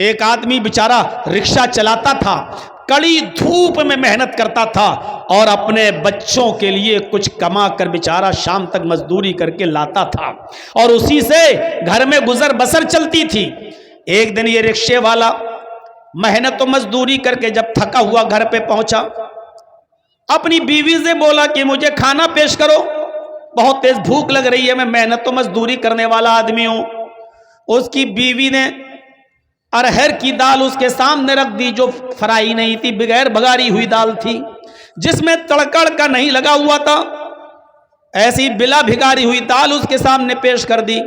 ایک آدمی بیچارہ رکشہ چلاتا تھا، کڑی دھوپ میں محنت کرتا تھا اور اپنے بچوں کے لیے کچھ کما کر بیچارہ شام تک مزدوری کر کے لاتا تھا اور اسی سے گھر میں گزر بسر چلتی تھی۔ ایک دن یہ رکشے والا محنت و مزدوری کر کے جب تھکا ہوا گھر پہ پہنچا، اپنی بیوی سے بولا کہ مجھے کھانا پیش کرو، بہت تیز بھوک لگ رہی ہے، میں محنت و مزدوری کرنے والا آدمی ہوں۔ اس کی بیوی نے ارہر کی دال اس کے سامنے رکھ دی، جو فرائی نہیں تھی، بغیر بگاری ہوئی دال تھی، جس میں تڑکڑ کا نہیں لگا ہوا تھا، ایسی بلا بھگاری ہوئی دال اس کے سامنے پیش کر دی۔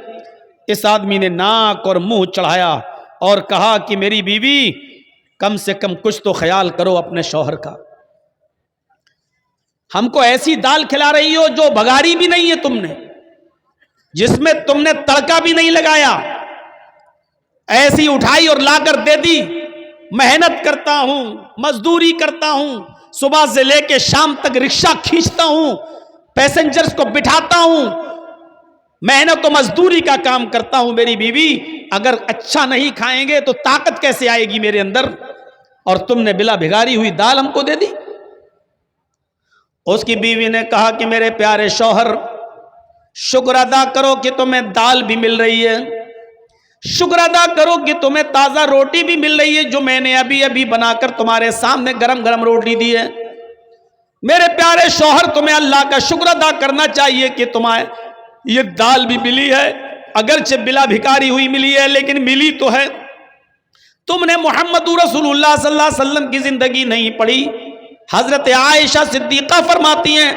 اس آدمی نے ناک اور منہ چڑھایا اور کہا کہ میری بیوی کم سے کم کچھ تو خیال کرو اپنے شوہر کا، ہم کو ایسی دال کھلا رہی ہو جو بگاری بھی نہیں ہے تم نے، جس میں تم نے تڑکا بھی نہیں لگایا، ایسی اٹھائی اور لا کر دے دی۔ محنت کرتا ہوں، مزدوری کرتا ہوں، صبح سے لے کے شام تک رکشہ کھینچتا ہوں، پیسنجرز کو بٹھاتا ہوں، محنت و مزدوری کا کام کرتا ہوں، میری بیوی اگر اچھا نہیں کھائیں گے تو طاقت کیسے آئے گی میرے اندر، اور تم نے بلا بھگاری ہوئی دال ہم کو دے دی۔ اس کی بیوی نے کہا کہ میرے پیارے شوہر، شکر ادا کرو کہ تمہیں دال بھی مل رہی ہے، شکر ادا کرو کہ تمہیں تازہ روٹی بھی مل رہی ہے، جو میں نے ابھی ابھی بنا کر تمہارے سامنے گرم گرم روٹی دی ہے۔ میرے پیارے شوہر، تمہیں اللہ کا شکر ادا کرنا چاہیے کہ تمہیں یہ دال بھی ملی ہے، اگرچہ بلا بھکاری ہوئی ملی ہے لیکن ملی تو ہے۔ تم نے محمد رسول اللہ صلی اللہ علیہ وسلم کی زندگی نہیں پڑھی۔ حضرت عائشہ صدیقہ فرماتی ہیں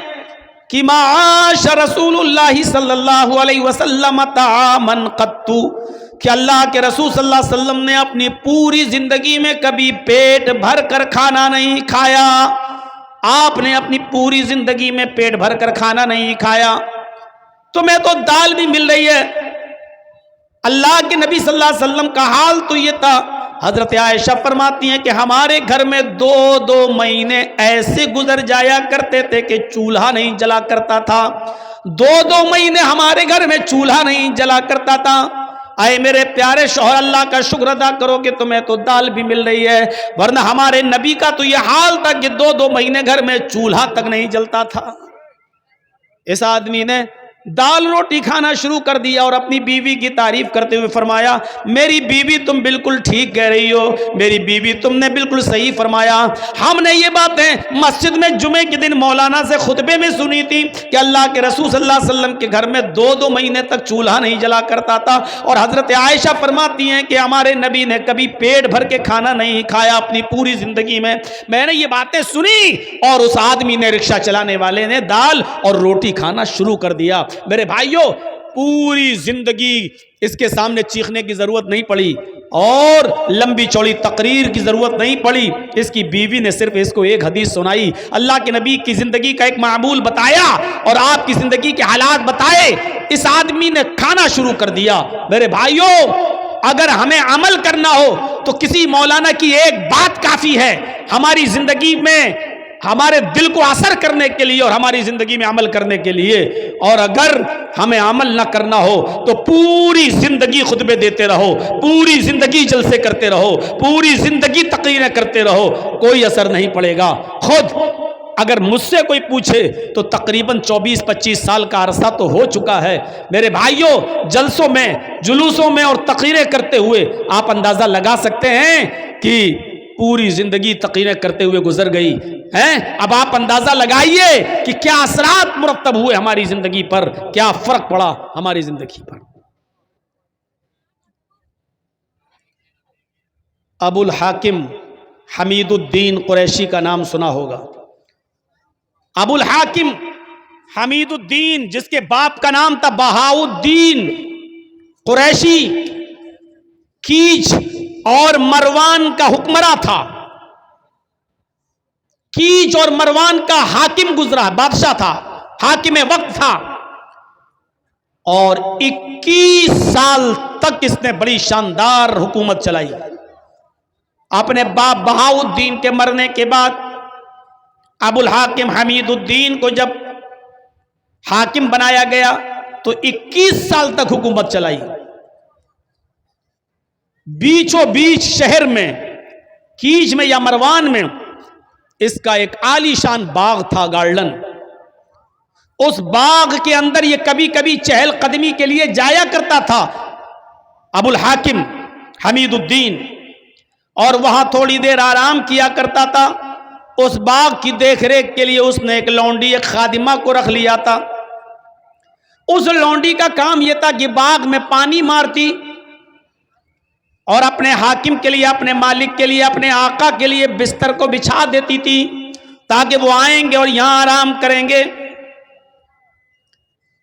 کہ ما عاش رسول اللہ صلی اللہ علیہ وسلم طعاما قط، کہ اللہ کے رسول صلی اللہ علیہ وسلم نے اپنی پوری زندگی میں کبھی پیٹ بھر کر کھانا نہیں کھایا۔ آپ نے اپنی پوری زندگی میں پیٹ بھر کر کھانا نہیں کھایا، تمہیں تو دال بھی مل رہی ہے۔ اللہ کے نبی صلی اللہ علیہ وسلم کا حال تو یہ تھا، حضرت عائشہ فرماتی ہیں کہ ہمارے گھر میں دو مہینے ایسے گزر جایا کرتے تھے کہ چولہا نہیں جلا کرتا تھا، دو مہینے ہمارے گھر میں چولہا نہیں جلا کرتا تھا۔ اے میرے پیارے شوہر، اللہ کا شکر ادا کرو کہ تمہیں تو دال بھی مل رہی ہے، ورنہ ہمارے نبی کا تو یہ حال تھا کہ دو مہینے گھر میں چولہا تک نہیں جلتا تھا۔ اس آدمی نے دال روٹی کھانا شروع کر دیا اور اپنی بیوی کی تعریف کرتے ہوئے فرمایا، میری بیوی تم بالکل ٹھیک کہہ رہی ہو، میری بیوی تم نے بالکل صحیح فرمایا۔ ہم نے یہ باتیں مسجد میں جمعے کے دن مولانا سے خطبے میں سنی تھی کہ اللہ کے رسول صلی اللہ علیہ وسلم کے گھر میں دو مہینے تک چولہا نہیں جلا کرتا تھا، اور حضرت عائشہ فرماتی ہیں کہ ہمارے نبی نے کبھی پیٹ بھر کے کھانا نہیں کھایا اپنی پوری زندگی میں۔ میں نے یہ باتیں سنی اور اس آدمی نے، رکشہ چلانے والے نے، دال اور روٹی کھانا شروع کر دیا۔ میرے بھائیوں، پوری زندگی اس کے سامنے چیخنے کی ضرورت نہیں پڑی اور لمبی چوڑی تقریر کی ضرورت نہیں پڑی، اس کی بیوی نے صرف اس کو ایک حدیث سنائی، اللہ کے نبی کی زندگی کا ایک معمول بتایا اور آپ کی زندگی کے حالات بتائے، اس آدمی نے کھانا شروع کر دیا۔ میرے بھائیوں، اگر ہمیں عمل کرنا ہو تو کسی مولانا کی ایک بات کافی ہے ہماری زندگی میں، ہمارے دل کو اثر کرنے کے لیے اور ہماری زندگی میں عمل کرنے کے لیے، اور اگر ہمیں عمل نہ کرنا ہو تو پوری زندگی خطبے دیتے رہو، پوری زندگی جلسے کرتے رہو، پوری زندگی تقریریں کرتے رہو، کوئی اثر نہیں پڑے گا۔ خود اگر مجھ سے کوئی پوچھے تو تقریباً 24-25 سال کا عرصہ تو ہو چکا ہے۔ میرے بھائیوں، جلسوں میں، جلوسوں میں اور تقریریں کرتے ہوئے آپ اندازہ لگا سکتے ہیں کہ پوری زندگی تقریریں کرتے ہوئے گزر گئی ہیں۔ اب آپ اندازہ لگائیے کہ کیا اثرات مرتب ہوئے ہماری زندگی پر، کیا فرق پڑا ہماری زندگی پر۔ ابو الحاکم حمید الدین قریشی کا نام سنا ہوگا۔ ابو الحاکم حمید الدین، جس کے باپ کا نام تھا بہاؤالدین قریشی، کیچ اور مروان کا حکمراں تھا، کیچ اور مروان کا حاکم گزرا، بادشاہ تھا، حاکم وقت تھا، اور 21 سال تک اس نے بڑی شاندار حکومت چلائی۔ اپنے باپ بہاؤالدین کے مرنے کے بعد ابو الحاکم حمید الدین کو جب حاکم بنایا گیا تو 21 سال تک حکومت چلائی۔ बीचों बीच शहर में, कीज में या मरवान में इसका एक आलीशान बाग था, गार्डन। उस बाग के अंदर ये कभी कभी चहल कदमी के लिए जाया करता था अबुल हाकिम हमीदुद्दीन, और वहां थोड़ी देर आराम किया करता था। उस बाग की देखरेख के लिए उसने एक लौंडी, एक खादिमा को रख लिया था। उस लौंडी का काम यह था कि बाग में पानी मारती और अपने हाकिम के लिए, अपने मालिक के लिए, अपने आका के लिए बिस्तर को बिछा देती थी ताकि वो आएंगे और यहां आराम करेंगे।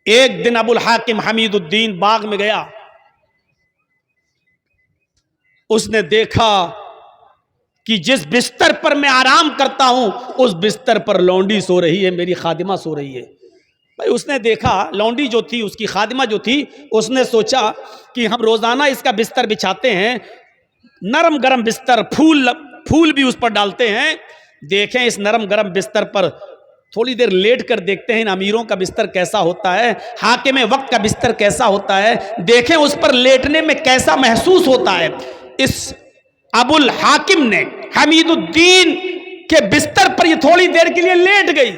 एक दिन अबुल हाकिम हमीदुद्दीन बाग में गया। उसने देखा कि जिस बिस्तर पर मैं आराम करता हूं उस बिस्तर पर लौंडी सो रही है, मेरी खादिमा सो रही है। भाई उसने देखा लौंडी जो थी, उसकी खादिमा जो थी, उसने सोचा कि हम रोजाना इसका बिस्तर बिछाते हैं, नरम गरम बिस्तर, फूल भी उस पर डालते हैं। देखें इस नरम गरम बिस्तर पर थोड़ी देर लेट कर देखते हैं इन अमीरों का बिस्तर कैसा होता है, हाकिम वक्त का बिस्तर कैसा होता है, देखें उस पर लेटने में कैसा महसूस होता है। इस अबुल हाकिम ने हमीदुद्दीन के बिस्तर पर ये थोड़ी देर के लिए लेट गई,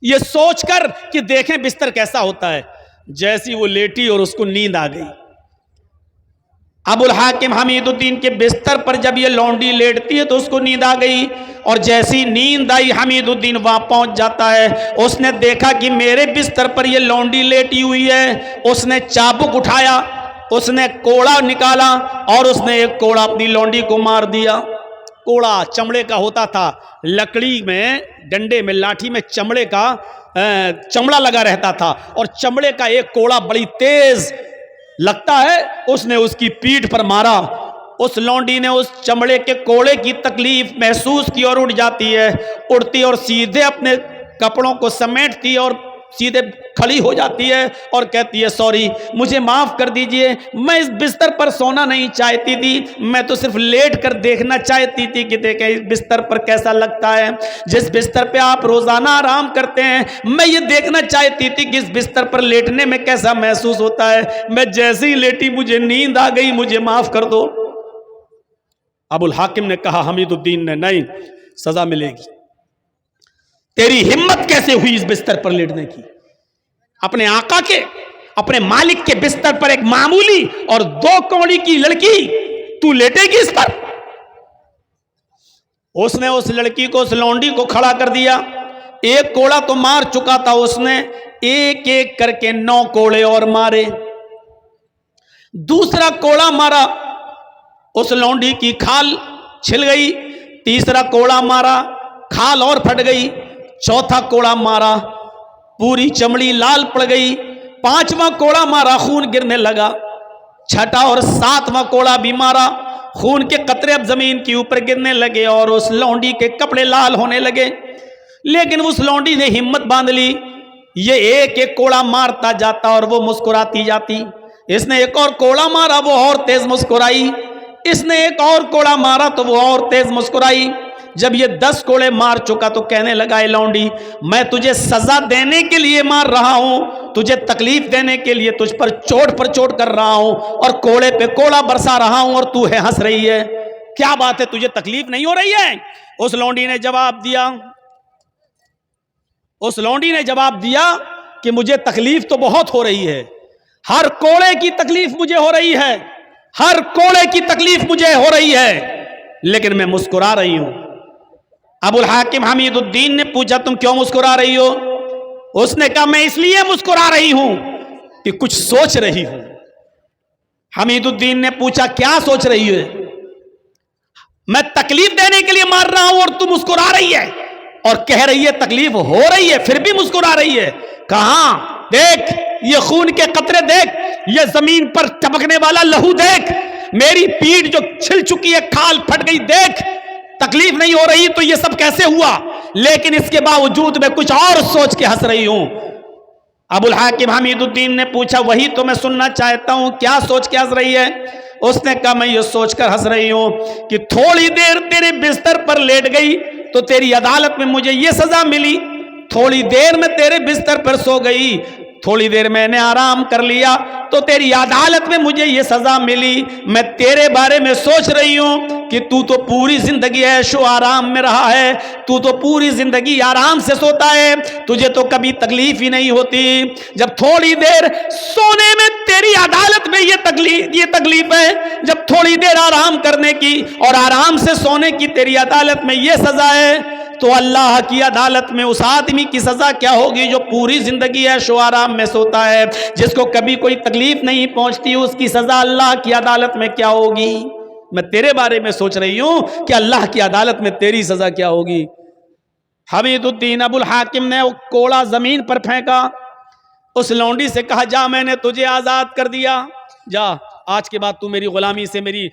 ये सोचकर कि देखें बिस्तर कैसा होता है। जैसी वो लेटी और उसको नींद आ गई। अबुल हाकिम हमीदुद्दीन के बिस्तर पर जब ये लौंडी लेटती है तो उसको नींद आ गई, और जैसी नींद आई हमीदुद्दीन वहां पहुंच जाता है। उसने देखा कि मेरे बिस्तर पर ये लौंडी लेटी हुई है। उसने चाबुक उठाया, उसने कोड़ा निकाला और उसने एक कोड़ा अपनी लौंडी को मार दिया। कोड़ा चमड़े का होता था, लकड़ी में, डंडे में, लाठी में चमड़े का चमड़ा लगा रहता था, और चमड़े का एक कोड़ा बड़ी तेज लगता है। उसने उसकी पीठ पर मारा। उस लौंडी ने उस चमड़े के कोड़े की तकलीफ महसूस की और उठ जाती है। उड़ती और सीधे अपने कपड़ों को समेटती और सीधे खड़ी हो जाती है और कहती है, सॉरी, मुझे माफ कर दीजिए, मैं इस बिस्तर पर सोना नहीं चाहती थी, मैं तो सिर्फ लेट कर देखना चाहती थी कि देखें इस बिस्तर पर कैसा लगता है। जिस बिस्तर पे आप रोजाना आराम करते हैं, मैं ये देखना चाहती थी कि इस बिस्तर पर लेटने में कैसा महसूस होता है। मैं जैसे ही लेटी मुझे नींद आ गई, मुझे माफ कर दो। अबुल हाकिम ने कहा, हमीदुद्दीन ने, नहीं, सजा मिलेगी। तेरी हिम्मत कैसे हुई इस बिस्तर पर लेटने की? अपने आका के, अपने मालिक के बिस्तर पर एक मामूली और 2 कौड़ी की लड़की तू लेटेगी इस पर? उसने उस लड़की को, उस लौंडी को खड़ा कर दिया। एक कोड़ा तो मार चुका था उसने, एक एक करके 9 कोड़े और मारे। दूसरा कोड़ा मारा, उस लौंडी की खाल छिल गई। तीसरा कोड़ा मारा, खाल और फट गई। चौथा कोड़ा मारा, पूरी चमड़ी लाल पड़ गई। 5वां कोड़ा मारा, खून गिरने लगा। 6ठा और 7वां कोड़ा भी मारा, खून के कतरे अब जमीन के ऊपर गिरने लगे और उस लौंडी के कपड़े लाल होने लगे। लेकिन उस लौंडी ने हिम्मत बांध ली। ये एक एक कोड़ा मारता जाता और वो मुस्कुराती जाती। इसने एक और कोड़ा मारा, वो और तेज मुस्कुराई। इसने एक और कोड़ा मारा तो वो और तेज मुस्कुराई। जब ये 10 कोड़े मार चुका तो कहने लगा, ए लौंडी, मैं तुझे सजा देने के लिए मार रहा हूं, तुझे तकलीफ देने के लिए तुझ पर चोट कर रहा हूं और कोड़े पे कोड़ा बरसा रहा हूं और तू है हंस रही है। क्या बात है, तुझे तकलीफ नहीं हो रही है? उस लौंडी ने जवाब दिया, कि मुझे तकलीफ तो बहुत हो रही है, हर कोड़े की तकलीफ मुझे हो रही है, हर कोड़े की तकलीफ मुझे हो रही है, लेकिन मैं मुस्कुरा रही हूं। अबुल हाकिम हमीदुद्दीन ने पूछा, तुम क्यों मुस्कुरा रही हो? उसने कहा, मैं इसलिए मुस्कुरा रही हूं कि कुछ सोच रही हूं। हमीदुद्दीन ने पूछा, क्या सोच रही है? मैं तकलीफ देने के लिए मार रहा हूं और तू मुस्कुरा रही है और कह रही है तकलीफ हो रही है, फिर भी मुस्कुरा रही है। कहां? देख, ये खून के कतरे देख, ये जमीन पर टपकने वाला लहू देख, मेरी पीठ जो छिल चुकी है, खाल फट गई, देख, तकलीफ नहीं हो रही तो ये सब कैसे हुआ? लेकिन इसके बावजूद मैं कुछ और सोच के हंस रही हूं। अबुल हाकिम हमीदुद्दीन ने पूछा, वही तो मैं सुनना चाहता हूं, क्या सोच के हंस रही है? उसने कहा, मैं ये सोचकर हंस रही हूं कि थोड़ी देर तेरे बिस्तर पर लेट गई तो तेरी अदालत में मुझे ये सजा मिली, थोड़ी देर में तेरे बिस्तर पर सो गई थोड़ी देर मैंने आराम कर लिया तो तेरी अदालत में मुझे ये सजा मिली। मैं तेरे बारे में सोच रही हूं कि तू तो पूरी जिंदगी ऐशो आराम में रहा है, तू तो पूरी जिंदगी आराम से सोता है, तुझे तो कभी तकलीफ ही नहीं होती। जब थोड़ी देर सोने में तेरी अदालत में ये तकलीफ है, जब थोड़ी देर आराम करने की और आराम से सोने की तेरी अदालत में ये सजा है, तो अल्लाह की अदालत में उस आदमी की सजा क्या होगी जो पूरी जिंदगी ऐशो आराम में सोता है, जिसको कभी कोई तकलीफ नहीं पहुंचती, उसकी सजा अल्लाह की अदालत में क्या होगी। मैं तेरे बारे में सोच रही हूं कि अल्लाह की अदालत में तेरी सजा क्या होगी। हमीदुद्दीन अबुल हाकिम ने वो कोड़ा जमीन पर फेंका, उस लौंडी से कहा जा मैंने तुझे आजाद कर दिया, जा आज के बाद तू मेरी गुलामी से, मेरी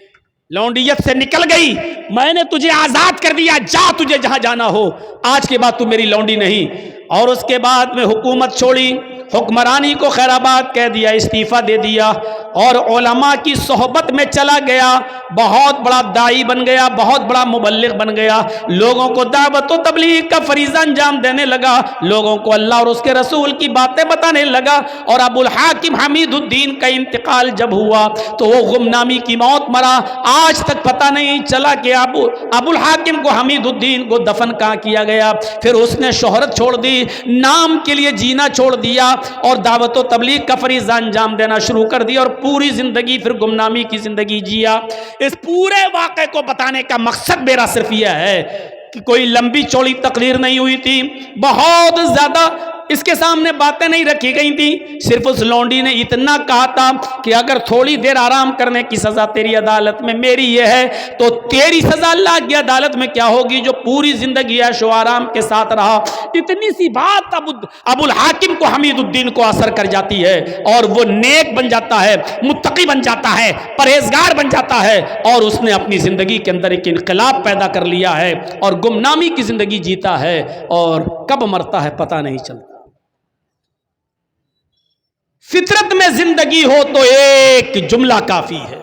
लौंडियत से निकल गई, मैंने तुझे आजाद कर दिया, जा तुझे जहां जाना हो, आज के बाद तू मेरी लौंडी नहीं। और उसके बाद में हुकूमत छोड़ी, हुक्मरानी को खैराबाद कह दिया, इस्तीफा दे दिया और उलमा की सोहबत में चला गया, बहुत बड़ा दाई बन गया, बहुत बड़ा मुबल्लिग बन गया, लोगों को दावत व तबलीग का फरीज़ा अंजाम देने लगा, लोगों को अल्लाह और उसके रसूल की बातें बताने लगा। और अबुल हाकिम हमीदुद्दीन का इंतकाल जब हुआ तो वो गुमनामी की मौत मरा। आज तक पता नहीं चला कि अबुल हाकिम को, हमीदुद्दीन को दफन कहाँ किया गया। फिर उसने शोहरत छोड़ दी, नाम के लिए जीना छोड़ दिया और दावत व तबलीग का फरीज़ा अंजाम देना शुरू कर दिया और पूरी जिंदगी फिर गुमनामी की जिंदगी जिया। इस पूरे वाक़े को बताने का मकसद मेरा सिर्फ यह है कि कोई लंबी चौड़ी तकरीर नहीं हुई थी, बहुत ज्यादा इसके सामने बातें नहीं रखी गई थी, सिर्फ उस लौंडी ने इतना कहा था कि अगर थोड़ी देर आराम करने की सजा तेरी अदालत में मेरी ये है, तो तेरी सजा अल्लाह की अदालत में क्या होगी जो पूरी जिंदगी ऐशो आराम के साथ रहा। इतनी सी बात अबुल हाकिम को, हमीदुद्दीन को असर कर जाती है और वो नेक बन जाता है, मुत्तकी बन जाता है, परहेजगार बन जाता है और उसने अपनी जिंदगी के अंदर एक इनकलाब पैदा कर लिया है और गुमनामी की जिंदगी जीता है और कब मरता है पता नहीं चलता। फितरत में जिंदगी हो तो एक जुमला काफी है,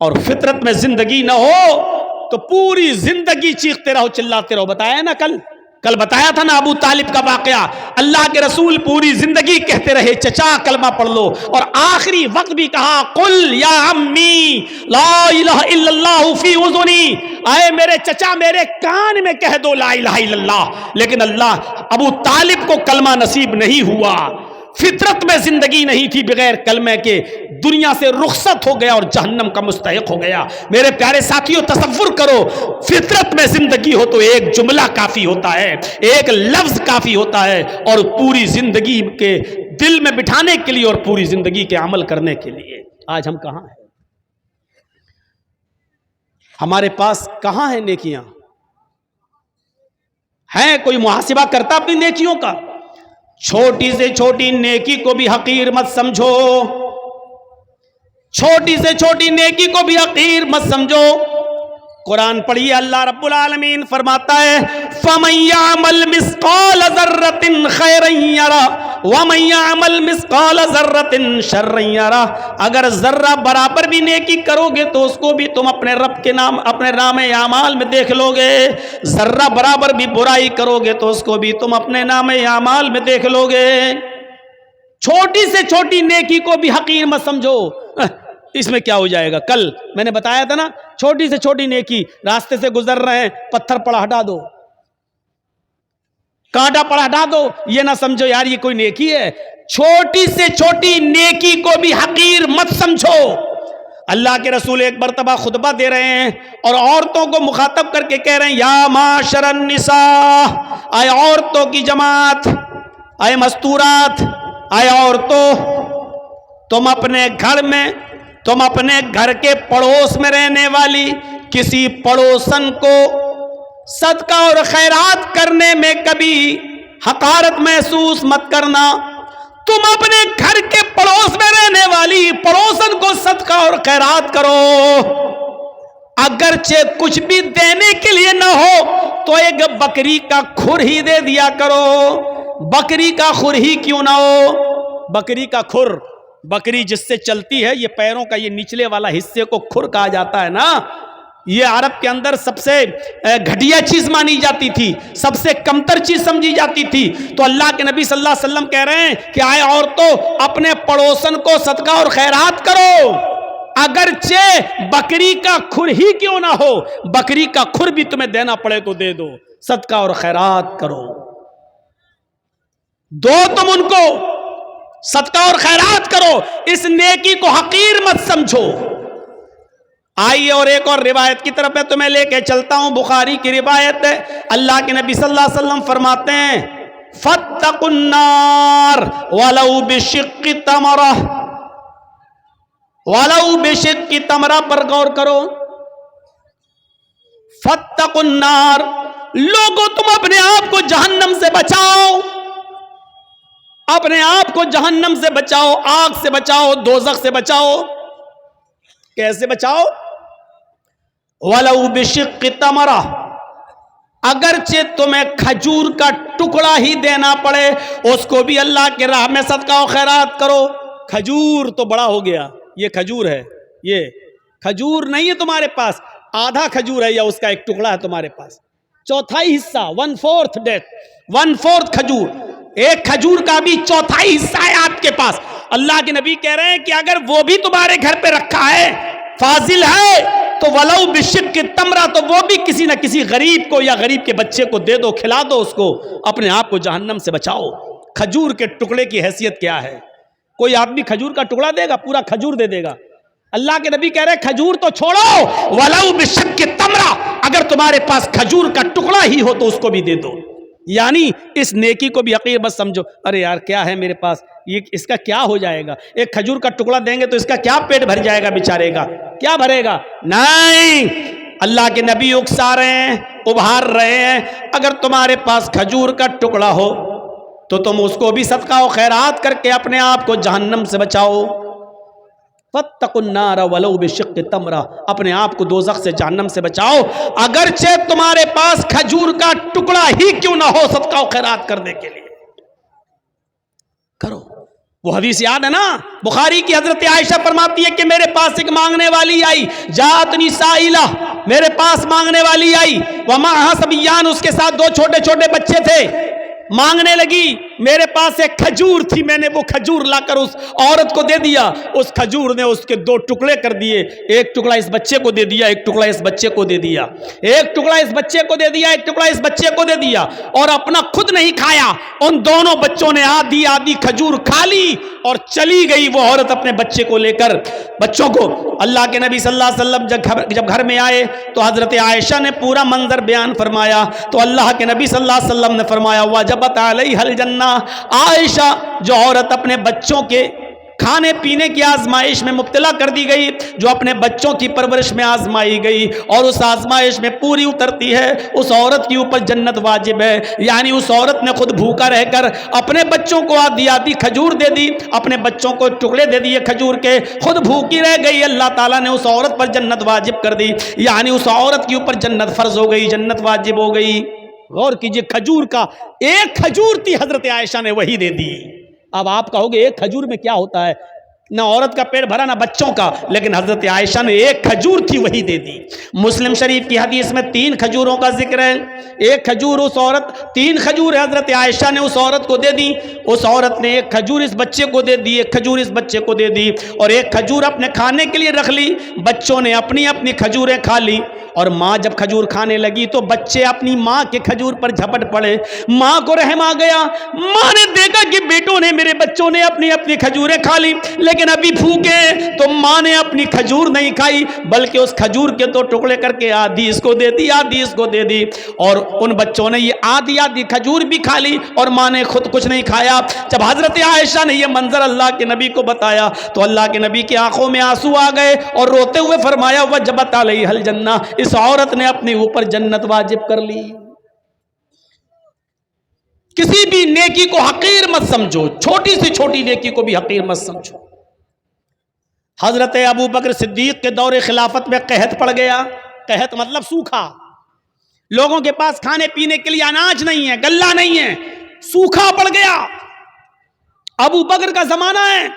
और फितरत में जिंदगी ना हो तो पूरी जिंदगी चीखते रहो, चिल्लाते रहो। बताया ना कल बताया था ना अबू तालिब का वाकया। अल्लाह के रसूल पूरी जिंदगी कहते रहे चचा कलमा पढ़ लो, और आखिरी वक्त भी कहा कुल या अम्मी ला इलाहा इल्लल्लाहु फी उज़ुनी, आए मेरे चचा मेरे कान में कह दो ला इलाहा इल्लल्लाह। लेकिन अल्लाह अबू तालिब को कलमा नसीब नहीं हुआ, फितरत में जिंदगी नहीं थी, बगैर कलमे के दुनिया से रुखसत हो गया और जहन्नम का मुस्तहिक हो गया। मेरे प्यारे साथियों, तसव्वुर करो, फितरत में जिंदगी हो तो एक जुमला काफी होता है, एक लफ्ज काफी होता है, और पूरी जिंदगी के दिल में बिठाने के लिए और पूरी जिंदगी के अमल करने के लिए। आज हम कहां हैं? हमारे पास कहां है नेकियां? है कोई मुहासिबा करता अपनी नेकियों का? छोटी से छोटी नेकी को भी हकीर मत समझो, छोटी से छोटी नेकी को भी हकीर मत समझो। कुरान पढ़िए, अल्लाह रब्बुल आलमीन फरमाता है फमन यअमल मिस्काल ज़र्रतिन खैरन यरा व मन यअमल मिस्काल ज़र्रतिन शर्रन यरा। अगर जर्रा बराबर भी नेकी करोगे तो उसको भी तुम अपने रब के नाम, अपने नामे आमाल में देख लोगे। जर्रा बराबर भी बुराई करोगे तो उसको भी तुम अपने नामे आमाल में देख लोगे। छोटी से छोटी नेकी को भी हकीर मत समझो, इसमें क्या हो जाएगा। कल मैंने बताया था ना, छोटी से छोटी नेकी, रास्ते से गुजर रहे हैं, पत्थर पड़ा हटा दो, कांटा पड़ा हटा दो, ये ना समझो यार ये कोई नेकी है। छोटी से छोटी नेकी को भी हकीर मत समझो। अल्लाह के रसूल एक मरतबा खुतबा दे रहे हैं और औरतों को मुखातब करके कह रहे हैं या माशरन निसा, आए औरतों की जमात, आए मस्तूरात, आए औरतों, तुम अपने घर में, तुम अपने घर के पड़ोस में रहने वाली किसी पड़ोसन को सदका और खैरात करने में कभी हकारत महसूस मत करना। तुम अपने घर के पड़ोस में रहने वाली पड़ोसन को सदका और खैरात करो, अगरचे कुछ भी देने के लिए ना हो तो एक बकरी का खुर ही दे दिया करो। बकरी का खुर ही क्यों ना हो? बकरी का खुर, बकरी जिससे चलती है, ये पैरों का ये निचले वाला हिस्से को खुर कहा जाता है ना, یہ عرب کے اندر سب سے گھٹیا چیز مانی جاتی تھی، سب سے کمتر چیز سمجھی جاتی تھی. تو اللہ کے نبی صلی اللہ علیہ وسلم کہہ رہے ہیں کہ آئے عورتوں اپنے پڑوسن کو صدقہ اور خیرات کرو، اگرچہ بکری کا کھر ہی کیوں نہ ہو، بکری کا کھر بھی تمہیں دینا پڑے تو دے دو، صدقہ اور خیرات کرو، دو تم ان کو، صدقہ اور خیرات کرو، اس نیکی کو حقیر مت سمجھو. آئیے اور ایک اور روایت کی طرف میں تمہیں لے کے چلتا ہوں. بخاری کی روایت ہے، اللہ کے نبی صلی اللہ علیہ وسلم فرماتے ہیں فاتقوا النار ولو بشق تمرہ، ولو بشق تمرہ پر غور کرو. فاتقوا النار، لوگوں تم اپنے آپ کو جہنم سے بچاؤ، اپنے آپ کو جہنم سے بچاؤ، آگ سے بچاؤ، دوزخ سے بچاؤ. کیسے بچاؤ؟ وَلَوْ بِشِقِّ تَمْرَةٍ، اگرچہ تمہیں کھجور کا ٹکڑا ہی دینا پڑے اس کو بھی اللہ کے راہ میں صدقہ و خیرات کرو. کھجور تو بڑا ہو گیا، یہ کھجور ہے، یہ کھجور نہیں ہے تمہارے پاس، آدھا کھجور ہے یا اس کا ایک ٹکڑا ہے تمہارے پاس، چوتھائی حصہ، 1/4 ڈیٹ، 1/4 کھجور، ایک کھجور کا بھی چوتھائی حصہ ہے آپ کے پاس. اللہ کے نبی کہہ رہے ہیں کہ اگر وہ بھی تمہارے گھر پہ رکھا ہے، فاضل ہے، تو ولو بشق تمرہ، تو وہ بھی کسی نہ کسی غریب کو یا غریب کے بچے کو دے دو، کھلا دو اس کو، اپنے آپ کو جہنم سے بچاؤ. کھجور کے ٹکڑے کی حیثیت کیا ہے؟ کوئی آدمی کھجور کا ٹکڑا دے گا؟ پورا کھجور دے دے گا. اللہ کے نبی کہہ رہے ہیں کھجور تو چھوڑو، ولو بشق تمرہ، اگر تمہارے پاس کھجور کا ٹکڑا ہی ہو تو اس کو بھی دے دو. یعنی اس نیکی کو بھی حقیر مت سمجھو. ارے یار کیا ہے میرے پاس، یہ اس کا کیا ہو جائے گا، ایک کھجور کا ٹکڑا دیں گے تو اس کا کیا پیٹ بھر جائے گا، بیچارے گا کیا بھرے گا؟ نہیں، اللہ کے نبی اکسا رہے ہیں، ابھار رہے ہیں، اگر تمہارے پاس کھجور کا ٹکڑا ہو تو تم اس کو بھی صدقہ و خیرات کر کے اپنے آپ کو جہنم سے بچاؤ. فاتقوا النار ولو بشق تمرہ، اپنے آپ کو دوزخ سے، جہنم سے بچاؤ، اگرچہ تمہارے پاس کھجور کا ٹکڑا ہی کیوں نہ ہو، صدقہ و خیرات کرنے کے لیے کرو. وہ حدیث یاد ہے نا، بخاری کی، حضرت عائشہ فرماتی ہے کہ میرے پاس ایک مانگنے والی آئی، جاءتنی سائلہ، میرے پاس مانگنے والی آئی، ومعہا صبیان، اس کے ساتھ دو چھوٹے چھوٹے بچے تھے. مانگنے لگی، میرے پاس ایک کھجور تھی، میں نے وہ کھجور لا کر اس عورت کو دے دیا، اس کھجور نے اس کے دو ٹکڑے کر دیے، ایک ٹکڑا اس بچے کو دے دیا، ایک ٹکڑا اس بچے کو دے دیا، ایک ٹکڑا اس بچے کو دے دیا، ایک ٹکڑا اس بچے کو دے دیا، اور اپنا خود نہیں کھایا. ان دونوں بچوں نے آدھی آدھی کھجور کھا لی اور چلی گئی وہ عورت اپنے بچے کو لے کر، بچوں کو. اللہ کے نبی صلی اللہ علیہ وسلم جب گھر میں آئے تو حضرت عائشہ نے پورا منظر بیان فرمایا. تو اللہ کے نبی صلی اللہ علیہ وسلم نے فرمایا وجبت علیہ الجنہ، عائشہ جو عورت اپنے بچوں کے کھانے پینے کی آزمائش میں مبتلا کر دی گئی، جو اپنے بچوں کی پرورش میں آزمائی گئی اور اس آزمائش میں پوری اترتی ہے، اس عورت کے اوپر جنت واجب ہے. یعنی اس عورت نے خود بھوکا رہ کر اپنے بچوں کو آدھی آدھی کھجور دے دی، اپنے بچوں کو ٹکڑے دے دیے کھجور کے، خود بھوکی رہ گئی، اللہ تعالیٰ نے اس عورت پر جنت واجب کر دی. یعنی اس عورت کے اوپر جنت فرض ہو گئی، جنت واجب ہو گئی. غور کیجئے، کھجور کا ایک کھجور تھی، حضرت عائشہ نے وہی دے دی. اب آپ کہو گے ایک کھجور میں کیا ہوتا ہے، نہ عورت کا پیٹ بھرا نہ بچوں کا، لیکن حضرت عائشہ نے ایک کھجور تھی وہی دے دی. مسلم شریف کی حدیث میں 3 کھجوروں کا ذکر ہے. ایک کھجور اس عورت، 3 کھجور حضرت عائشہ نے اس عورت کو دے دی. اس عورت نے ایک کھجور اس بچے کو دے دی، ایک کھجور اس بچے کو دے دی، اور ایک کھجور اپنے کھانے کے لیے رکھ لی. بچوں نے اپنی اپنی کھجوریں کھا لی، اور ماں جب کھجور کھانے لگی تو بچے اپنی ماں کے کھجور پر جھپٹ پڑے. ماں کو رحم آ گیا، ماں نے دیکھا کہ بیٹوں نے، میرے بچوں نے اپنی اپنی کھجوریں کھا لی، لیکن ابھی بھوکے ہیں. تو ماں نے اپنی کھجور نہیں کھائی، بلکہ اس کھجور کے 2 ٹکڑے کر کے آدھی اس کو دے دی، آدھی اس کو دے دی، اور ان بچوں نے یہ آدھی آدھی کھجور بھی کھا لی اور ماں نے خود کچھ نہیں کھایا. جب حضرت عائشہ نے یہ منظر اللہ کے نبی کو بتایا تو اللہ کے نبی کی آنکھوں میں آنسو آ گئے اور روتے ہوئے فرمایا وجبت علیہ الجنہ، اس عورت نے اپنے اوپر جنت واجب کر لی. کسی بھی نیکی کو حقیر مت سمجھو، چھوٹی سے چھوٹی نیکی کو بھی حقیر مت سمجھو. حضرت ابو بکر صدیق کے دور خلافت میں قحط پڑ گیا. قحط مطلب سوکھا، لوگوں کے پاس کھانے پینے کے لیے اناج نہیں ہے، غلہ نہیں ہے، سوکھا پڑ گیا. ابو بکر کا زمانہ ہے.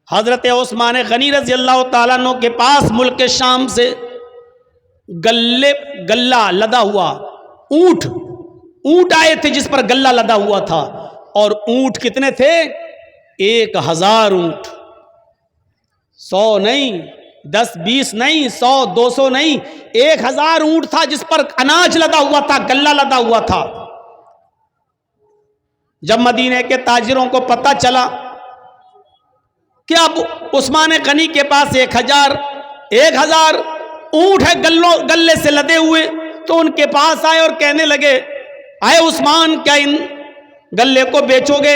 حضرت عثمان غنی رضی اللہ تعالیٰ عنہ کے پاس ملک شام سے गल्ला लदा हुआ ऊंट आए थे जिस पर गल्ला लदा हुआ था, और ऊंट कितने थे? 1000 ऊंट। 100 नहीं, 10-20 नहीं, 100-200 नहीं, 1000 ऊंट था जिस पर अनाज लदा हुआ था, गल्ला लदा हुआ था। जब मदीने के ताजिरों को पता चला कि अब उस्मान गनी के पास 1000 ऊंट है गल्ले से लदे हुए, तो उनके पास आए और कहने लगे, आए उस्मान, क्या इन गल्ले को बेचोगे?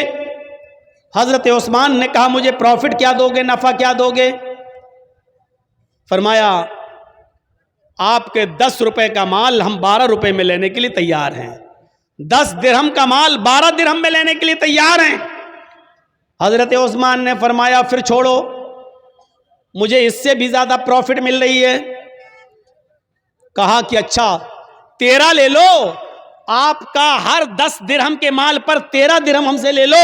हजरत उस्मान ने कहा, मुझे प्रॉफिट क्या दोगे, नफा क्या दोगे? फरमाया, आपके 10 रुपए का माल हम 12 रुपए में लेने के लिए तैयार हैं। 10 दिरहम का माल 12 दिरहम में लेने के लिए तैयार हैं। हजरत उस्मान ने फरमाया, फिर छोड़ो, मुझे इससे भी ज्यादा प्रॉफिट मिल रही है। कहा कि अच्छा 13 ले लो, आपका हर 10 दिरहम के माल पर 13 दिरहम हमसे ले लो,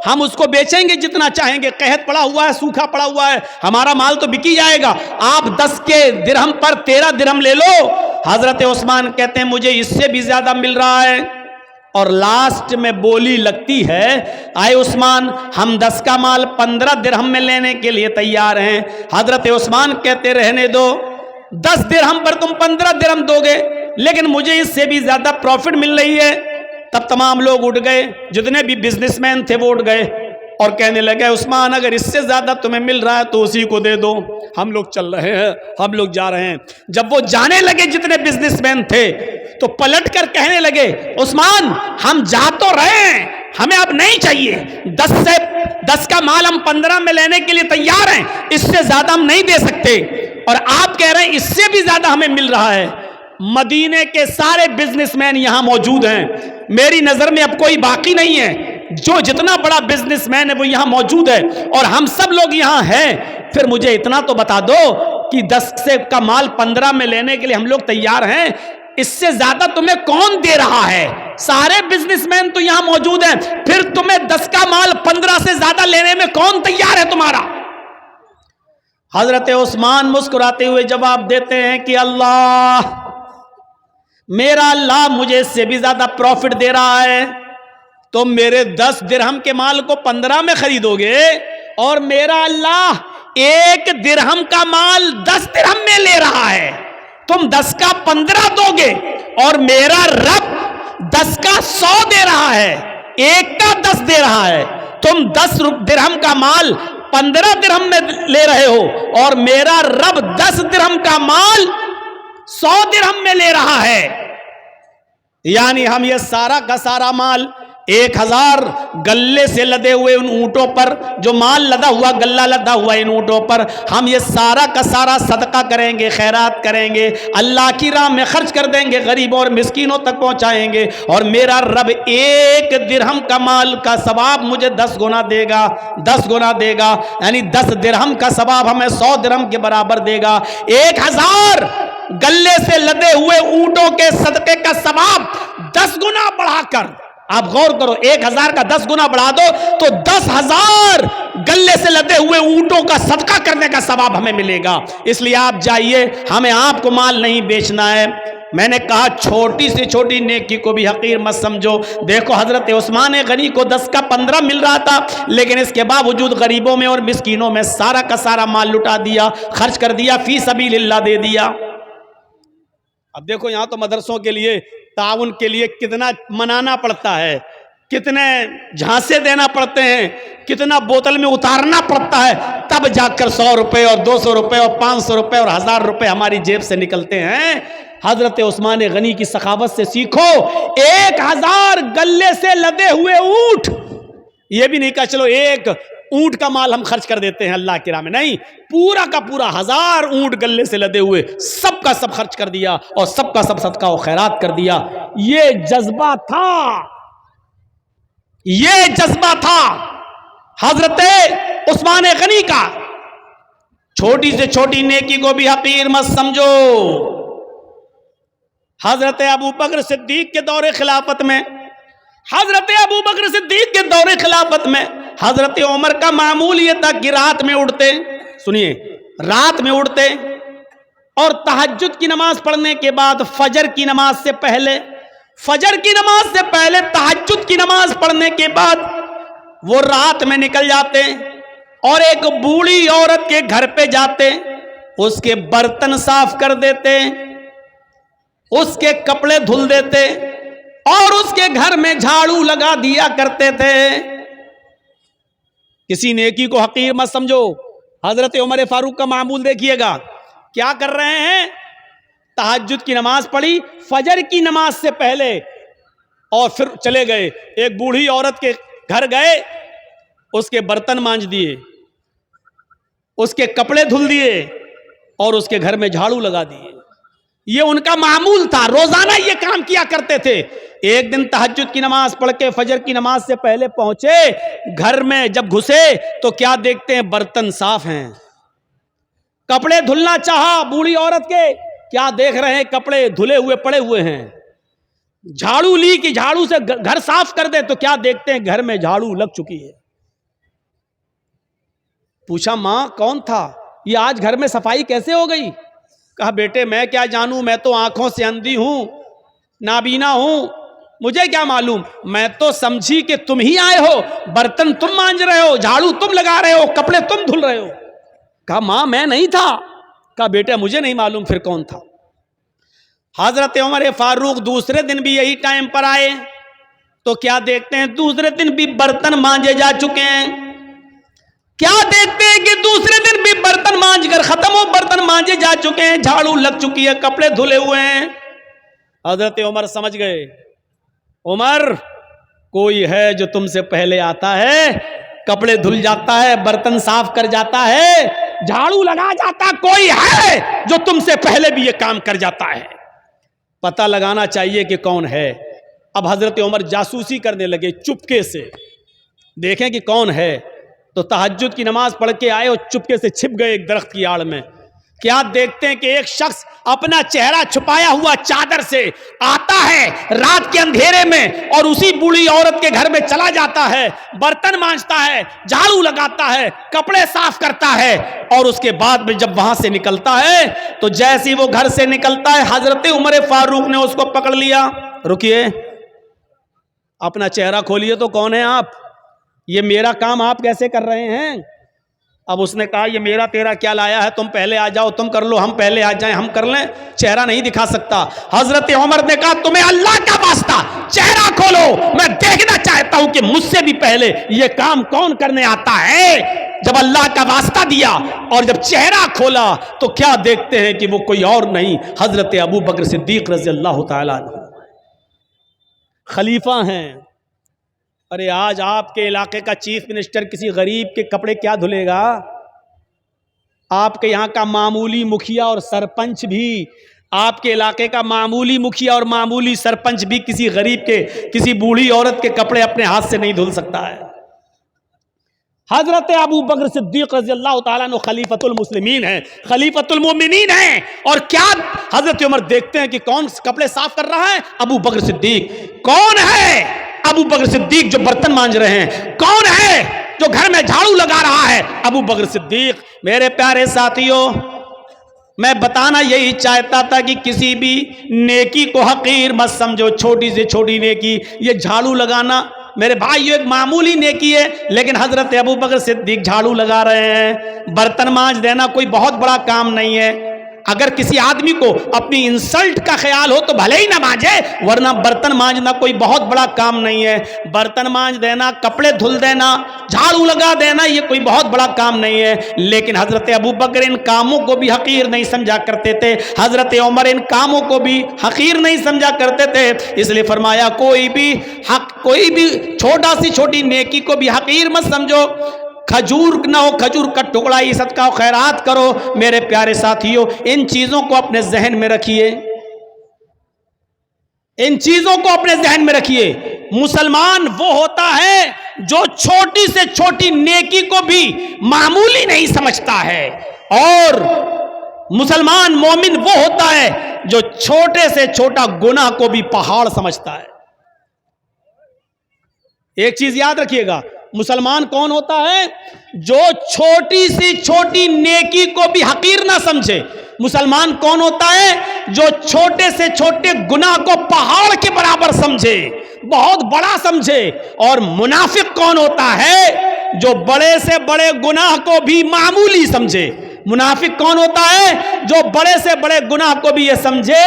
हम उसको बेचेंगे जितना चाहेंगे। कहत पड़ा हुआ है, सूखा पड़ा हुआ है, हमारा माल तो बिकी जाएगा, आप 10 के दिरहम पर 13 दिरहम ले लो। हजरत उस्मान कहते हैं, मुझे इससे भी ज्यादा मिल रहा है। और लास्ट में बोली लगती है, आए उस्मान, हम 10 का माल 15 दिरहम में लेने के लिए तैयार हैं। हजरत उस्मान कहते, रहने दो, 10 दिरहम पर तुम 15 दिरहम दोगे, लेकिन मुझे इससे भी ज्यादा प्रॉफिट मिल रही है। तब तमाम लोग उठ गए, जितने भी बिजनेसमैन थे वो उठ गए और कहने लगे, उस्मान, अगर इससे ज्यादा तुम्हें मिल रहा है तो उसी को दे दो, हम लोग चल रहे हैं, हम लोग जा रहे हैं। जब वो जाने लगे जितने बिजनेसमैन थे, तो पलट कर कहने लगे, उस्मान, हम जा तो रहे हैं, हमें अब नहीं चाहिए, 10 का माल हम 15 में लेने के लिए तैयार हैं, इससे ज्यादा हम नहीं दे सकते, और आप कह रहे हैं इससे भी ज्यादा हमें मिल रहा है। मदीने के सारे बिजनेसमैन यहां मौजूद हैं, मेरी नजर में अब कोई बाकी नहीं है, जो जितना बड़ा बिजनेसमैन है वो यहां मौजूद है, और हम सब लोग यहां हैं। फिर मुझे इतना तो बता दो कि 10 का माल 15 में लेने के लिए हम लोग तैयार हैं, इससे ज्यादा तुम्हें कौन दे रहा है? सारे बिजनेसमैन तो यहां मौजूद हैं, फिर तुम्हें 10 का माल 15 से ज्यादा लेने में कौन तैयार है तुम्हारा? हजरत उस्मान मुस्कुराते हुए जवाब देते हैं कि अल्लाह, मेरा अल्लाह मुझे इससे भी ज्यादा प्रॉफिट दे रहा है। तुम मेरे 10 दिरहम के माल को 15 में खरीदोगे, और मेरा अल्लाह 1 दिरहम का माल 10 दिरहम में ले रहा है। तुम 10 का 15 दोगे, और मेरा रब 10 का 100 दे रहा है, 1 का 10 दे रहा है। तुम 10 दिरहम का माल 15 दिरहम में ले रहे हो, और मेरा रब 10 दिरहम का माल 100 दिरहम में ले रहा है। यानी हम ये सारा का सारा माल 1000 गल्ले से लदे हुए उन ऊंटों पर, जो माल लदा हुआ, गल्ला लदा हुआ इन ऊंटों पर, हम ये सारा का सारा सदका करेंगे, खैरात करेंगे, अल्लाह की राह में खर्च कर देंगे, गरीबों और मिस्कीनों तक पहुंचाएंगे, और मेरा रब 1 दिरहम का माल का सवाब मुझे 10 गुना देगा, 10 गुना देगा। यानी 10 दिरहम का सवाब हमें 100 दिरहम के बराबर देगा। 1000 गल्ले से लदे हुए ऊंटों के सदके का सवाब 10 गुना बढ़ाकर, आप गौर करो, 1000 का 10 गुना बढ़ा दो तो 10,000 गल्ले से लदे हुए ऊंटों का सदका करने का सवाब हमें मिलेगा। इसलिए आप जाइए, हमें आपको माल नहीं बेचना है। मैंने कहा छोटी से छोटी नेकी को भी हकीर मत समझो। देखो हजरत उस्मान गनी को 10 का 15 मिल रहा था, लेकिन इसके बावजूद गरीबों में और मिस्कीनों में सारा का सारा माल लुटा दिया, खर्च कर दिया, फी सबीलिल्लाह दे दिया। अब देखो यहाँ तो मदरसों के लिए, ताउन के लिए कितना मनाना पड़ता है, कितने झांसे देना पड़ते हैं, कितना बोतल में उतारना पड़ता है, तब जाकर 100 रुपए और 200 रुपए और 500 रुपए और 1000 रुपए हमारी जेब से निकलते हैं। हजरत उस्मान गनी की सखावत से सीखो। 1000 गल्ले से लदे हुए ऊंट, ये भी नहीं कहा चलो 1 ऊंट का माल हम खर्च कर देते हैं अल्लाह की राह में, नहीं, पूरा का पूरा 1000 ऊंट गल्ले से लदे हुए सब का सब खर्च कर दिया, और सब का सब सदका और खैरात कर दिया। ये जज्बा था, ये जज्बा था हजरत उस्मान गनी का। छोटी से छोटी नेकी को भी हकीर मत समझो। हजरत अबू बकर सिद्दीक के दौरे खिलाफत में, हजरत अबू बकर सिद्दीक के दौरे खिलाफत में हजरत उमर का मामूल ये था कि रात में उड़ते, सुनिए, रात में उड़ते اور تہجد کی نماز پڑھنے کے بعد فجر کی نماز سے پہلے تہجد کی نماز پڑھنے کے بعد وہ رات میں نکل جاتے اور ایک بوڑھی عورت کے گھر پہ جاتے، اس کے برتن صاف کر دیتے، اس کے کپڑے دھل دیتے اور اس کے گھر میں جھاڑو لگا دیا کرتے تھے۔ کسی نیکی کو حقیر مت سمجھو۔ حضرت عمر فاروق کا معمول دیکھیے گا، کیا کر رہے ہیں؟ تہجد کی نماز پڑھی فجر کی نماز سے پہلے اور پھر چلے گئے، ایک بوڑھی عورت کے گھر گئے، اس کے برتن مانج دیے، اس کے کپڑے دھل دیے اور اس کے گھر میں جھاڑو لگا دیے۔ یہ ان کا معمول تھا، روزانہ یہ کام کیا کرتے تھے۔ ایک دن تہجد کی نماز پڑھ کے فجر کی نماز سے پہلے پہنچے، گھر میں جب گھسے تو کیا دیکھتے ہیں؟ برتن صاف ہیں۔ کپڑے دھلنا چاہا بوڑھی عورت کے، کیا دیکھ رہے ہیں؟ کپڑے دھلے ہوئے پڑے ہوئے ہیں۔ جھاڑو لی کہ جھاڑو سے گھر صاف کر دے تو کیا دیکھتے ہیں؟ گھر میں جھاڑو لگ چکی ہے۔ پوچھا ماں کون تھا؟ یہ آج گھر میں صفائی کیسے ہو گئی؟ کہا بیٹے میں کیا جانوں، میں تو آنکھوں سے اندھی ہوں، نابینا ہوں، مجھے کیا معلوم، میں تو سمجھی کہ تم ہی آئے ہو، برتن تم مانج رہے ہو، جھاڑو تم لگا رہے ہو، کپڑے تم دھل رہے ہو۔ کہا ماں میں نہیں تھا۔ کہا بیٹا مجھے نہیں معلوم پھر کون تھا۔ حضرت عمر فاروق دوسرے دن بھی یہی ٹائم پر آئے تو کیا دیکھتے ہیں؟ دوسرے دن بھی برتن مانجے جا چکے ہیں۔ کیا دیکھتے ہیں کہ دوسرے دن بھی برتن مانج کر ختم ہو، برتن مانجے جا چکے ہیں، جھاڑو لگ چکی ہے، کپڑے دھلے ہوئے ہیں۔ حضرت عمر سمجھ گئے، عمر کوئی ہے جو تم سے پہلے آتا ہے، کپڑے دھل جاتا ہے، برتن صاف کر جاتا ہے، جھاڑو لگا جاتا، کوئی ہے جو تم سے پہلے بھی یہ کام کر جاتا ہے۔ پتہ لگانا چاہیے کہ کون ہے۔ اب حضرت عمر جاسوسی کرنے لگے، چپکے سے دیکھیں کہ کون ہے۔ تو تہجد کی نماز پڑھ کے آئے اور چپکے سے چھپ گئے ایک درخت کی آڑ میں۔ کیا دیکھتے ہیں کہ ایک شخص اپنا چہرہ چھپایا ہوا چادر سے آتا ہے رات کے اندھیرے میں اور اسی بوڑھی عورت کے گھر میں چلا جاتا ہے، برتن مانجتا ہے، جھاڑو لگاتا ہے، کپڑے صاف کرتا ہے، اور اس کے بعد میں جب وہاں سے نکلتا ہے تو جیسے وہ گھر سے نکلتا ہے حضرت عمر فاروق نے اس کو پکڑ لیا۔ رکیے، اپنا چہرہ کھولیے تو کون ہے آپ؟ یہ میرا کام آپ کیسے کر رہے ہیں؟ اب اس نے کہا یہ میرا تیرا کیا لایا ہے، تم پہلے آ جاؤ، تم کر لو، ہم پہلے آ جائیں، ہم کر لیں، چہرہ نہیں دکھا سکتا۔ حضرت عمر نے کہا تمہیں اللہ کا واسطہ چہرہ کھولو، میں دیکھنا چاہتا ہوں کہ مجھ سے بھی پہلے یہ کام کون کرنے آتا ہے۔ جب اللہ کا واسطہ دیا اور جب چہرہ کھولا تو کیا دیکھتے ہیں کہ وہ کوئی اور نہیں، حضرت ابو بکر صدیق رضی اللہ تعالیٰ عنہ خلیفہ ہیں۔ ارے آج آپ کے علاقے کا چیف منسٹر کسی غریب کے کپڑے کیا دھلے گا؟ آپ کے یہاں کا معمولی مکھیا اور سرپنچ بھی، آپ کے علاقے کا معمولی مکھیا اور معمولی سرپنچ بھی کسی غریب کے، کسی بوڑھی عورت کے کپڑے اپنے ہاتھ سے نہیں دھل سکتا ہے۔ حضرت ابو بکر صدیق رضی اللہ تعالیٰ عنہ خلیفۃ المسلمین ہیں، خلیفۃ المومنین ہیں، اور کیا حضرت عمر دیکھتے ہیں کہ کون کپڑے صاف کر رہا ہے؟ ابو بکر صدیق۔ کون ہے ابو بکر صدیق جو برتن مانج رہے ہیں؟ کون ہے جو گھر میں جھاڑو لگا رہا ہے؟ ابو بکر صدیق۔ میرے پیارے ساتھیوں، میں بتانا یہی چاہتا تھا کہ کسی بھی نیکی کو حقیر مت سمجھو، چھوٹی سے چھوٹی نیکی، یہ جھاڑو لگانا میرے بھائی یہ ایک معمولی نیکی ہے، لیکن حضرت ابو بکر صدیق جھاڑو لگا رہے ہیں۔ برتن مانج دینا کوئی بہت بڑا کام نہیں ہے۔ اگر کسی آدمی کو اپنی انسلٹ کا خیال ہو تو بھلے ہی نہ مانجے، ورنہ برتن مانجنا کوئی بہت بڑا کام نہیں ہے۔ برتن مانج دینا، کپڑے دھل دینا، جھاڑو لگا دینا، یہ کوئی بہت بڑا کام نہیں ہے۔ لیکن حضرت ابو بکر ان کاموں کو بھی حقیر نہیں سمجھا کرتے تھے، حضرت عمر ان کاموں کو بھی حقیر نہیں سمجھا کرتے تھے، اس لیے فرمایا کوئی بھی چھوٹا سی چھوٹی نیکی کو بھی حقیر مت سمجھو۔ کھجور نہ ہو، کھجور کا ٹکڑا ہی صدقہ و خیرات کرو۔ میرے پیارے ساتھیوں، ان چیزوں کو اپنے ذہن میں رکھیے، ان چیزوں کو اپنے ذہن میں رکھیے۔ مسلمان وہ ہوتا ہے جو چھوٹی سے چھوٹی نیکی کو بھی معمولی نہیں سمجھتا ہے، اور مسلمان مومن وہ ہوتا ہے جو چھوٹے سے چھوٹا گناہ کو بھی پہاڑ سمجھتا ہے۔ ایک چیز یاد رکھیے گا، مسلمان کون ہوتا ہے؟ جو چھوٹی سی چھوٹی نیکی کو بھی حقیر نہ سمجھے. مسلمان کون ہوتا ہے؟ جو چھوٹے سے چھوٹے گناہ کو پہاڑ کے برابر سمجھے, بہت بڑا سمجھے. اور منافق کون ہوتا ہے؟ جو بڑے سے بڑے گناہ کو بھی معمولی سمجھے. منافق کون ہوتا ہے؟ جو بڑے سے بڑے گناہ کو بھی یہ سمجھے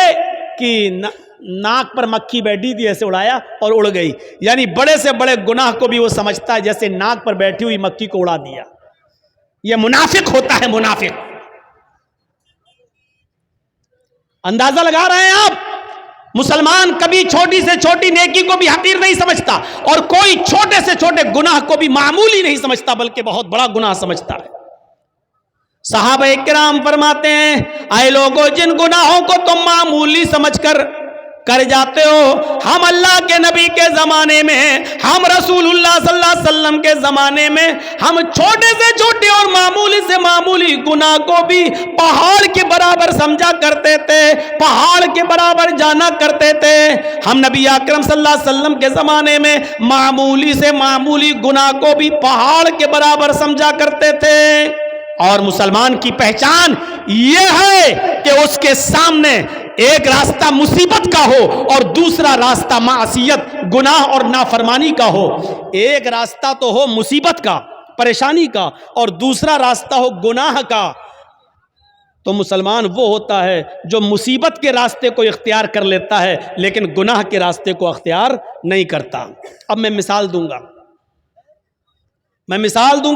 کہ ناک پر مکھی بیٹھی تھی ایسے اڑایا اور اڑ گئی. یعنی بڑے سے بڑے گناہ کو بھی وہ سمجھتا ہے جیسے ناک پر بیٹھی ہوئی مکھی کو اڑا دیا. یہ منافق ہوتا ہے, منافق. اندازہ لگا رہے ہیں آپ؟ مسلمان کبھی چھوٹی سے چھوٹی نیکی کو بھی حقیر نہیں سمجھتا, اور کوئی چھوٹے سے چھوٹے گناہ کو بھی معمولی نہیں سمجھتا بلکہ بہت بڑا گناہ سمجھتا ہے. صحابہ کرام فرماتے ہیں, اے لوگوں جن گناہوں کو تم معمولی سمجھ کر جاتے ہو, ہم اللہ کے نبی کے زمانے میں, ہم رسول اللہ صلی اللہ علیہ وسلم کے زمانے میں, ہم چھوٹے سے چھوٹے اور معمولی سے معمولی گناہ کو بھی پہاڑ کے برابر سمجھا کرتے تھے, پہاڑ کے برابر جانا کرتے تھے. ہم نبی اکرم صلی اللہ علیہ وسلم کے زمانے میں معمولی سے معمولی گناہ کو بھی پہاڑ کے برابر سمجھا کرتے تھے. اور مسلمان کی پہچان یہ ہے کہ اس کے سامنے ایک راستہ مصیبت کا ہو اور دوسرا راستہ معصیت, گناہ اور نافرمانی کا ہو. ایک راستہ تو ہو مصیبت کا, پریشانی کا, اور دوسرا راستہ ہو گناہ کا. تو مسلمان وہ ہوتا ہے جو مصیبت کے راستے کو اختیار کر لیتا ہے لیکن گناہ کے راستے کو اختیار نہیں کرتا. اب میں مثال دوں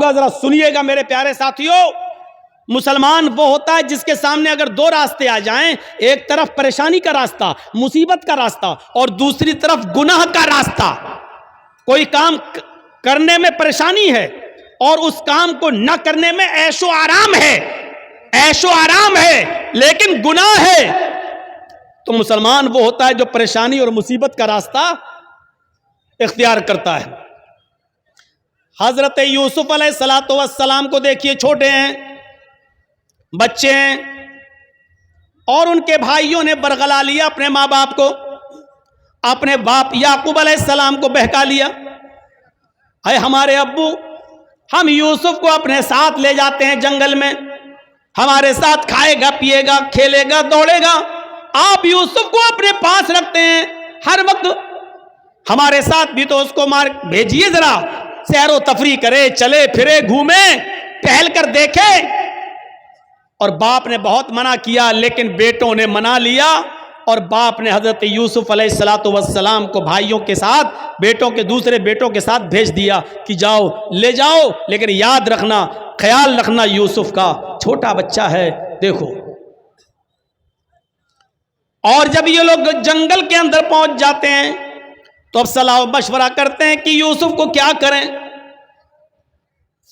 گا, ذرا سنیے گا میرے پیارے ساتھیوں. مسلمان وہ ہوتا ہے جس کے سامنے اگر دو راستے آ جائیں, ایک طرف پریشانی کا راستہ, مصیبت کا راستہ, اور دوسری طرف گناہ کا راستہ. کوئی کام کرنے میں پریشانی ہے اور اس کام کو نہ کرنے میں عیش و آرام ہے, لیکن گناہ ہے. تو مسلمان وہ ہوتا ہے جو پریشانی اور مصیبت کا راستہ اختیار کرتا ہے. حضرت یوسف علیہ السلام کو دیکھیے, چھوٹے ہیں, بچے ہیں, اور ان کے بھائیوں نے برگلا لیا اپنے ماں باپ کو, اپنے باپ یعقوب علیہ السلام کو بہکا لیا. اے ہمارے ابو, ہم یوسف کو اپنے ساتھ لے جاتے ہیں جنگل میں, ہمارے ساتھ کھائے گا, پیے گا, کھیلے گا, دوڑے گا. آپ یوسف کو اپنے پاس رکھتے ہیں ہر وقت, ہمارے ساتھ بھی تو اس کو بھیجیے, ذرا سیر و تفریح کرے, چلے پھرے, گھومے, ٹہل کر دیکھے. اور باپ نے بہت منع کیا لیکن بیٹوں نے منا لیا, اور باپ نے حضرت یوسف علیہ السلام کو بھائیوں کے ساتھ, بیٹوں کے دوسرے بیٹوں کے ساتھ بھیج دیا کہ جاؤ, لے جاؤ, لیکن یاد رکھنا, خیال رکھنا یوسف کا, چھوٹا بچہ ہے, دیکھو. اور جب یہ لوگ جنگل کے اندر پہنچ جاتے ہیں تو اب صلاح و مشورہ کرتے ہیں کہ یوسف کو کیا کریں.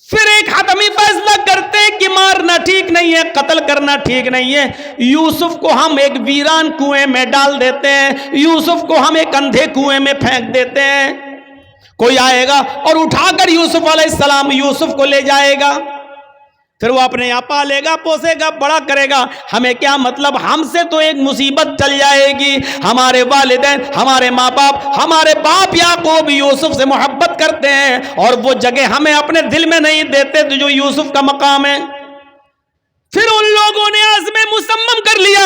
پھر ایک حتمی فیصلہ کرتے ہیں کہ مارنا ٹھیک نہیں ہے, قتل کرنا ٹھیک نہیں ہے. یوسف کو ہم ایک ویران کنویں میں ڈال دیتے ہیں, یوسف کو ہم ایک اندھے کنویں میں پھینک دیتے ہیں. کوئی آئے گا اور اٹھا کر یوسف علیہ السلام یوسف کو لے جائے گا, پھر وہ اپنے یہاں پالے گا, پوسے گا, بڑا کرے گا. ہمیں کیا مطلب, ہم سے تو ایک مصیبت چل جائے گی. ہمارے والدین, ہمارے ماں باپ, ہمارے باپ یعقوب یوسف سے محبت کرتے ہیں, اور وہ جگہ ہمیں اپنے دل میں نہیں دیتے جو یوسف کا مقام ہے. پھر ان لوگوں نے عزم مصمم کر لیا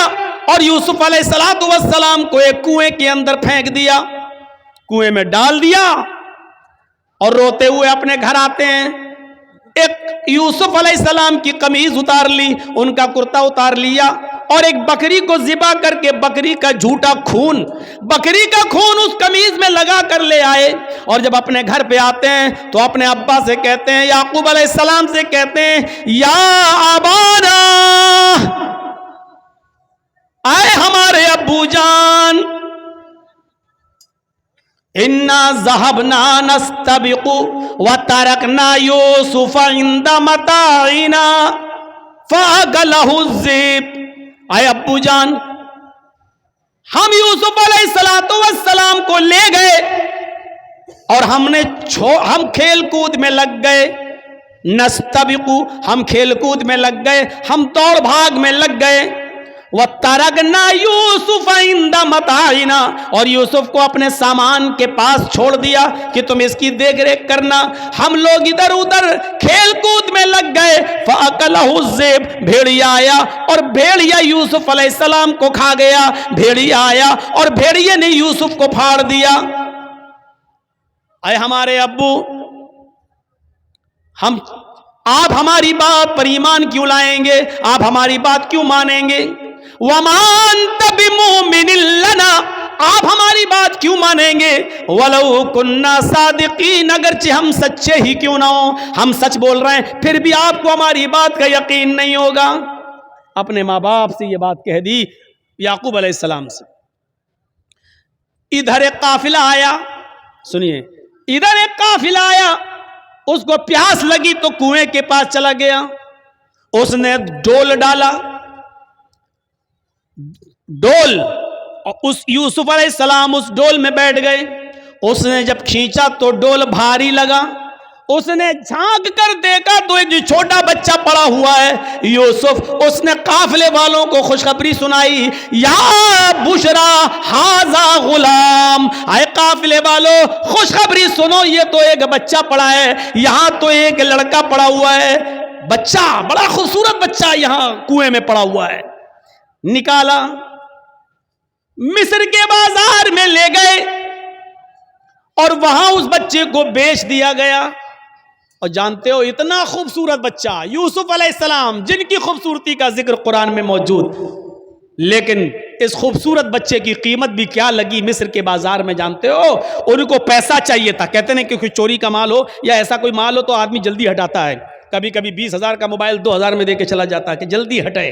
اور یوسف علیہ السلام کو ایک کنویں کے اندر پھینک دیا, کنویں میں ڈال دیا, اور روتے ہوئے اپنے گھر آتے ہیں. ایک یوسف علیہ السلام کی قمیض اتار لی, ان کا کرتا اتار لیا, اور ایک بکری کو ذبح کر کے بکری کا جھوٹا خون, بکری کا خون اس قمیض میں لگا کر لے آئے. اور جب اپنے گھر پہ آتے ہیں تو اپنے ابا سے کہتے ہیں, یعقوب علیہ السلام سے کہتے ہیں, یا ابانا, آئے ہمارے ابو جان, انا ذهبنا نستبق وتركنا يوسف عند متاعنا فاكله الذئب. اے ابو جان, ہم یوسف علیہ السلام کو لے گئے اور ہم کھیل کود میں لگ گئے. نستبق, ہم کھیل کود میں لگ گئے, ہم دوڑ بھاگ میں لگ گئے. वतरकना यूसुफ इंद मताइना, और यूसुफ को अपने सामान के पास छोड़ दिया कि तुम इसकी देख रेख करना। हम लोग इधर उधर खेल कूद में लग गए। फअकलहु ज़िब, भेड़िया आया और भेड़िया यूसुफ अलैहिस्सलाम को खा गया। भेड़िया आया और भेड़िए ने यूसुफ को फाड़ दिया। अरे हमारे अब्बू, आप हमारी बात पर ईमान क्यों लाएंगे, आप हमारी बात क्यों मानेंगे? वमान बिमुमिनिन लना, आप हमारी बात क्यों मानेंगे? वलौ कुन्ना सादिकीन, अगरचे हम सच्चे ही क्यों ना हो, हम सच बोल रहे हैं, फिर भी आपको हमारी बात का यकीन नहीं होगा। अपने माँ बाप से ये बात कह दी याकूब अलैहिस्सलाम से। इधर एक काफिला आया, सुनिए, इधर एक काफिला आया, उसको प्यास लगी तो कुएं के पास चला गया, उसने डोल डाला, डोल, और उस यूसुफ अलैहिस्सलाम उस डोल में बैठ गए। उसने जब खींचा तो डोल भारी लगा, उसने झांक कर देखा तो एक छोटा बच्चा पड़ा हुआ है यूसुफ। उसने काफिले वालों को खुशखबरी सुनाई, या बुशरा हाजा गुलाम, आए काफिले वालों खुशखबरी सुनो, ये तो एक बच्चा पड़ा है, यहां तो एक लड़का पड़ा हुआ है, बच्चा, बड़ा खूबसूरत बच्चा यहां कुएं में पड़ा हुआ है। निकाला, मिस्र के बाजार में ले गए और वहां उस बच्चे को बेच दिया गया। और जानते हो, इतना खूबसूरत बच्चा यूसुफ अलैहिस्सलाम, जिनकी खूबसूरती का जिक्र कुरान में मौजूद, लेकिन इस खूबसूरत बच्चे की कीमत भी क्या लगी मिस्र के बाजार में, जानते हो? उनको पैसा चाहिए था। कहते नहीं कि कोई चोरी का माल हो या ऐसा कोई माल हो तो आदमी जल्दी हटाता है। कभी कभी 20,000 का मोबाइल 2,000 में देके चला जाता है कि जल्दी हटे,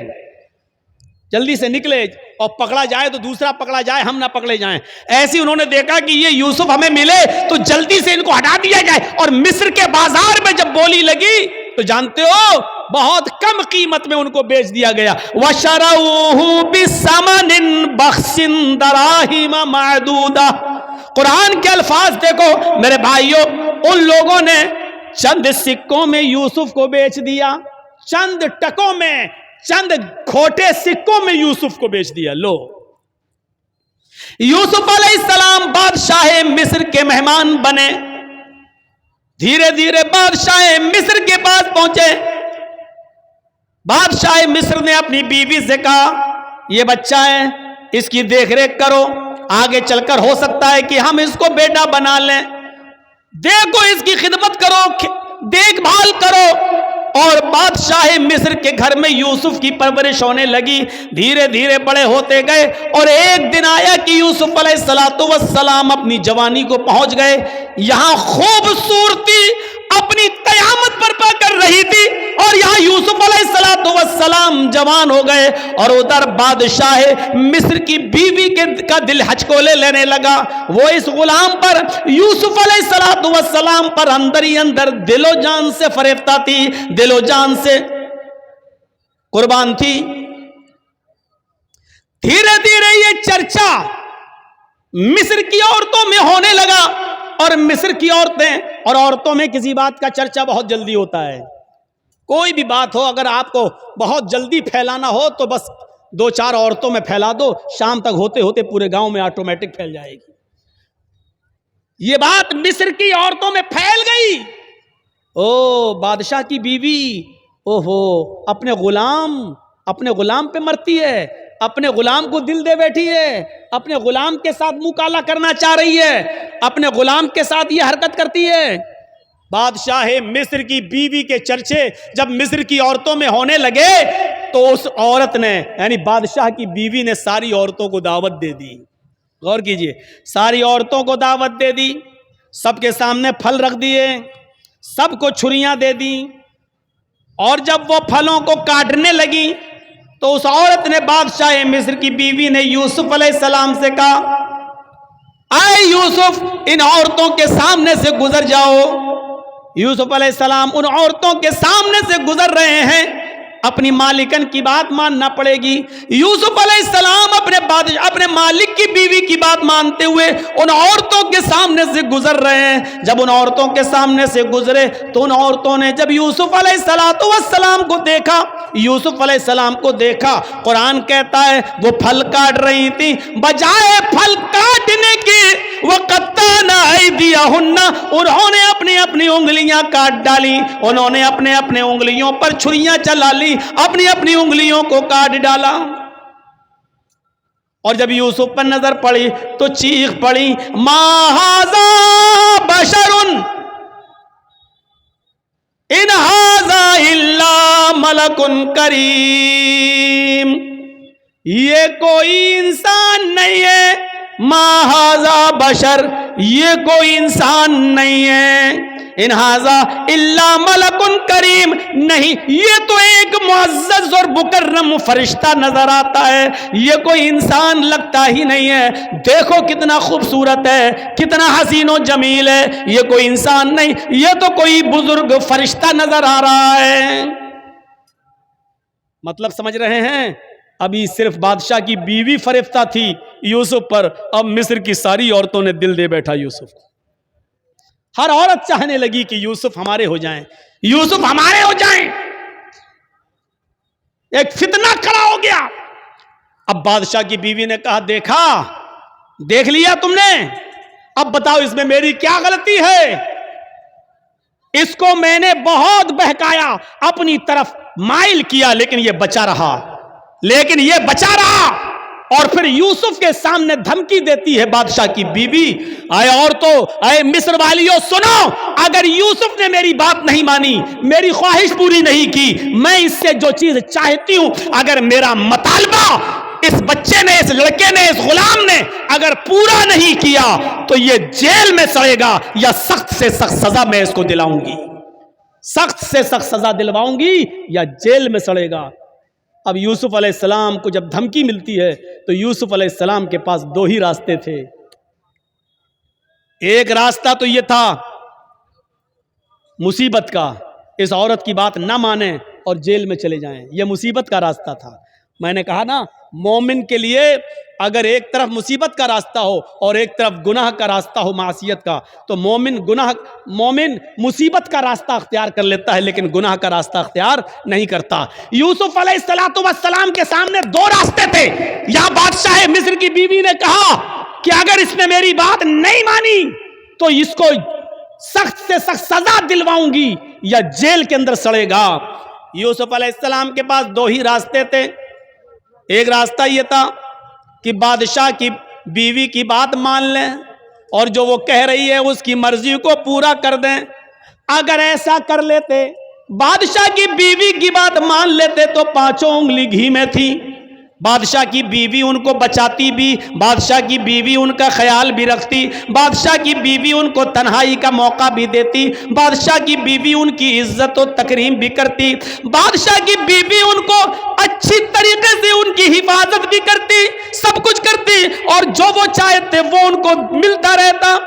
जल्दी से निकले, और पकड़ा जाए तो दूसरा पकड़ा जाए, हम ना पकड़े जाएं। ऐसी उन्होंने देखा कि ये यूसुफ हमें मिले तो जल्दी से इनको हटा दिया जाए। और मिस्र के बाजार में जब बोली लगी तो जानते हो, बहुत कम कीमत में उनको बेच दिया गया। वशरऊहु बिसमनिन बख्सिन दराहिम मादूदा। कुरान के अल्फाज देखो मेरे भाइयों, उन लोगों ने चंद सिक्कों में यूसुफ को बेच दिया, चंद टकों में, चंद खोटे सिक्कों में यूसुफ को बेच दिया। लो, यूसुफ अलैहिस्सलाम बादशाह मिस्र के मेहमान बने। धीरे धीरे बादशाह मिस्र के पास पहुंचे। बादशाह मिस्र ने अपनी बीवी से कहा, यह बच्चा है, इसकी देखरेख करो, आगे चलकर हो सकता है कि हम इसको बेटा बना लें। देखो, इसकी खिदमत करो, देखभाल करो। और बादशाह मिस्र के घर में यूसुफ की परवरिश होने लगी। धीरे धीरे बड़े होते गए और एक दिन आया कि यूसुफ अलैहिस्सलातु वस्सलाम अपनी जवानी को पहुंच गए। यहां खूबसूरती अपनी कयामत बर्पा कर रही थी और यहां यूसुफ अलैहिस्सलातु वस्सलाम जवान हो गए। और उधर बादशाह मिस्र की बीवी का दिल हचकोले लेने लगा। वो इस गुलाम पर, यूसुफ अलैहिस्सलातु वस्सलाम पर अंदर ही अंदर दिलो जान से फरेफ्ता थी, दिलो जान से कुर्बान थी। धीरे धीरे ये चर्चा मिस्र की औरतों में होने लगा। और मिस्र की औरतें, और औरतों में किसी बात का चर्चा बहुत जल्दी होता है। कोई भी बात हो, अगर आपको बहुत जल्दी फैलाना हो तो बस 2-4 औरतों में फैला दो, शाम तक होते होते पूरे गांव में ऑटोमेटिक फैल जाएगी। ये बात मिस्र की औरतों में फैल गई। ओ बादशाह की बीवी, ओहो, अपने गुलाम पे मरती है, अपने गुलाम को दिल दे बैठी है, अपने गुलाम के साथ मुंह काला करना चाह रही है, अपने गुलाम के साथ ये हरकत करती है। बादशाह मिस्र की बीवी के चर्चे जब मिस्र की औरतों में होने लगे तो उस औरत ने, यानी बादशाह की बीवी ने, सारी औरतों को दावत दे दी। गौर कीजिए, सारी औरतों को दावत दे दी, सबके सामने फल रख दिए, सबको छुरियां दे दी। और जब वो फलों को काटने लगी तो उस औरत ने, बादशाह मिस्र की बीवी ने यूसुफ अलैहिस्सलाम से कहा, आए यूसुफ, इन औरतों के सामने से गुजर जाओ। यूसुफ अलैहिस्सलाम उन औरतों के सामने से गुजर रहे हैं। अपनी मालिकन की बात मानना पड़ेगी। यूसुफ अलैहिस्सलाम अपने अपने मालिक की बीवी की बात मानते हुए उन औरतों के सामने से गुजर रहे हैं। जब उन औरतों के सामने से गुजरे तो उन औरतों ने जब यूसुफ अलैहिस्सलाम को देखा, यूसुफ अलैहिस्सलाम को देखा, कुरान कहता है वो फल काट रही थी, बजाय फल काटने के वो कत्ताना ऐदियहुन्ना, उन्होंने अपनी अपनी उंगलियां काट डाली, उन्होंने अपने अपने उंगलियों पर छुरियां चला ली, अपनी अपनी उंगलियों को काट डाला। और जब यूसुफ पर नजर पड़ी तो चीख पड़ी, मा हाज़ा बशरुन इन हाज़ा इल्ला मलकुन करीम, ये कोई इंसान नहीं है, मा हाज़ा बशर, ये कोई इंसान नहीं है, इन हाज़ा इल्ला मलकुन करीम, नहीं ये तो एक मुअज़्ज़ज़ और मुकर्रम फरिश्ता नजर आता है, ये कोई इंसान लगता ही नहीं है। देखो कितना खूबसूरत है, कितना हसीन और जमील है, ये कोई इंसान नहीं, ये तो कोई बुजुर्ग फरिश्ता नजर आ रहा है। मतलब समझ रहे हैं? अभी सिर्फ बादशाह की बीवी फरिश्ता थी यूसुफ पर, अब मिस्र की सारी औरतों ने दिल दे बैठा यूसुफ को। हर औरत चाहने लगी कि यूसुफ हमारे हो जाएं, यूसुफ हमारे हो जाएं। एक फितना खड़ा हो गया। अब बादशाह की बीवी ने कहा, देखा, देख लिया तुमने, अब बताओ इसमें मेरी क्या गलती है? इसको मैंने बहुत बहकाया, अपनी तरफ माइल किया, लेकिन ये बचा रहा, लेकिन ये बचा रहा। और फिर यूसुफ के सामने धमकी देती है बादशाह की बीवी, आए औरतों, आए मिस्र वालियों, सुनो, अगर यूसुफ ने मेरी बात नहीं मानी, मेरी ख्वाहिश पूरी नहीं की, मैं इससे जो चीज चाहती हूं, अगर मेरा मुतालबा इस बच्चे ने, इस लड़के ने, इस गुलाम ने अगर पूरा नहीं किया तो ये जेल में सड़ेगा, या सख्त से सख्त सजा मैं इसको दिलाऊंगी, सख्त से सख्त सजा दिलवाऊंगी, या जेल में सड़ेगा। अब यूसुफ अलैहिस्सलाम को जब धमकी मिलती है तो यूसुफ अलैहिस्सलाम के पास दो ही रास्ते थे। एक रास्ता तो यह था मुसीबत का, इस औरत की बात ना माने और जेल में चले जाएं, यह मुसीबत का रास्ता था। मैंने कहा ना, मोमिन के लिए अगर एक तरफ मुसीबत का रास्ता हो और एक तरफ गुनाह का रास्ता हो, मासियत का, तो मोमिन मुसीबत का रास्ता अख्तियार कर लेता है, लेकिन गुनाह का रास्ता अख्तियार नहीं करता। यूसुफ अलैहिस्सलाम के सामने दो रास्ते थे। यहां बादशाह मिस्र की बीवी ने कहा कि अगर इसने मेरी बात नहीं मानी तो इसको सख्त से सख्त सजा दिलवाऊंगी, या जेल के अंदर सड़ेगा। यूसुफ अलैहिस्सलाम के पास दो ही रास्ते थे। एक रास्ता यह था कि बादशाह की बीवी की बात मान लें और जो वो कह रही है उसकी मर्जी को पूरा कर दें। अगर ऐसा कर लेते, बादशाह की बीवी की बात मान लेते, तो पांचों उंगली घी में थी। बादशाह की बीवी उनको बचाती भी, बादशाह की बीवी उनका ख्याल भी रखती, बादशाह की बीवी उनको तन्हाई का मौका भी देती, बादशाह की बीवी उनकी इज्जत और तकरीम भी करती, बादशाह की बीवी उनको अच्छी तरीके से उनकी हिफाजत भी करती, सब कुछ करती, और जो वो चाहते वो उनको मिलता रहता।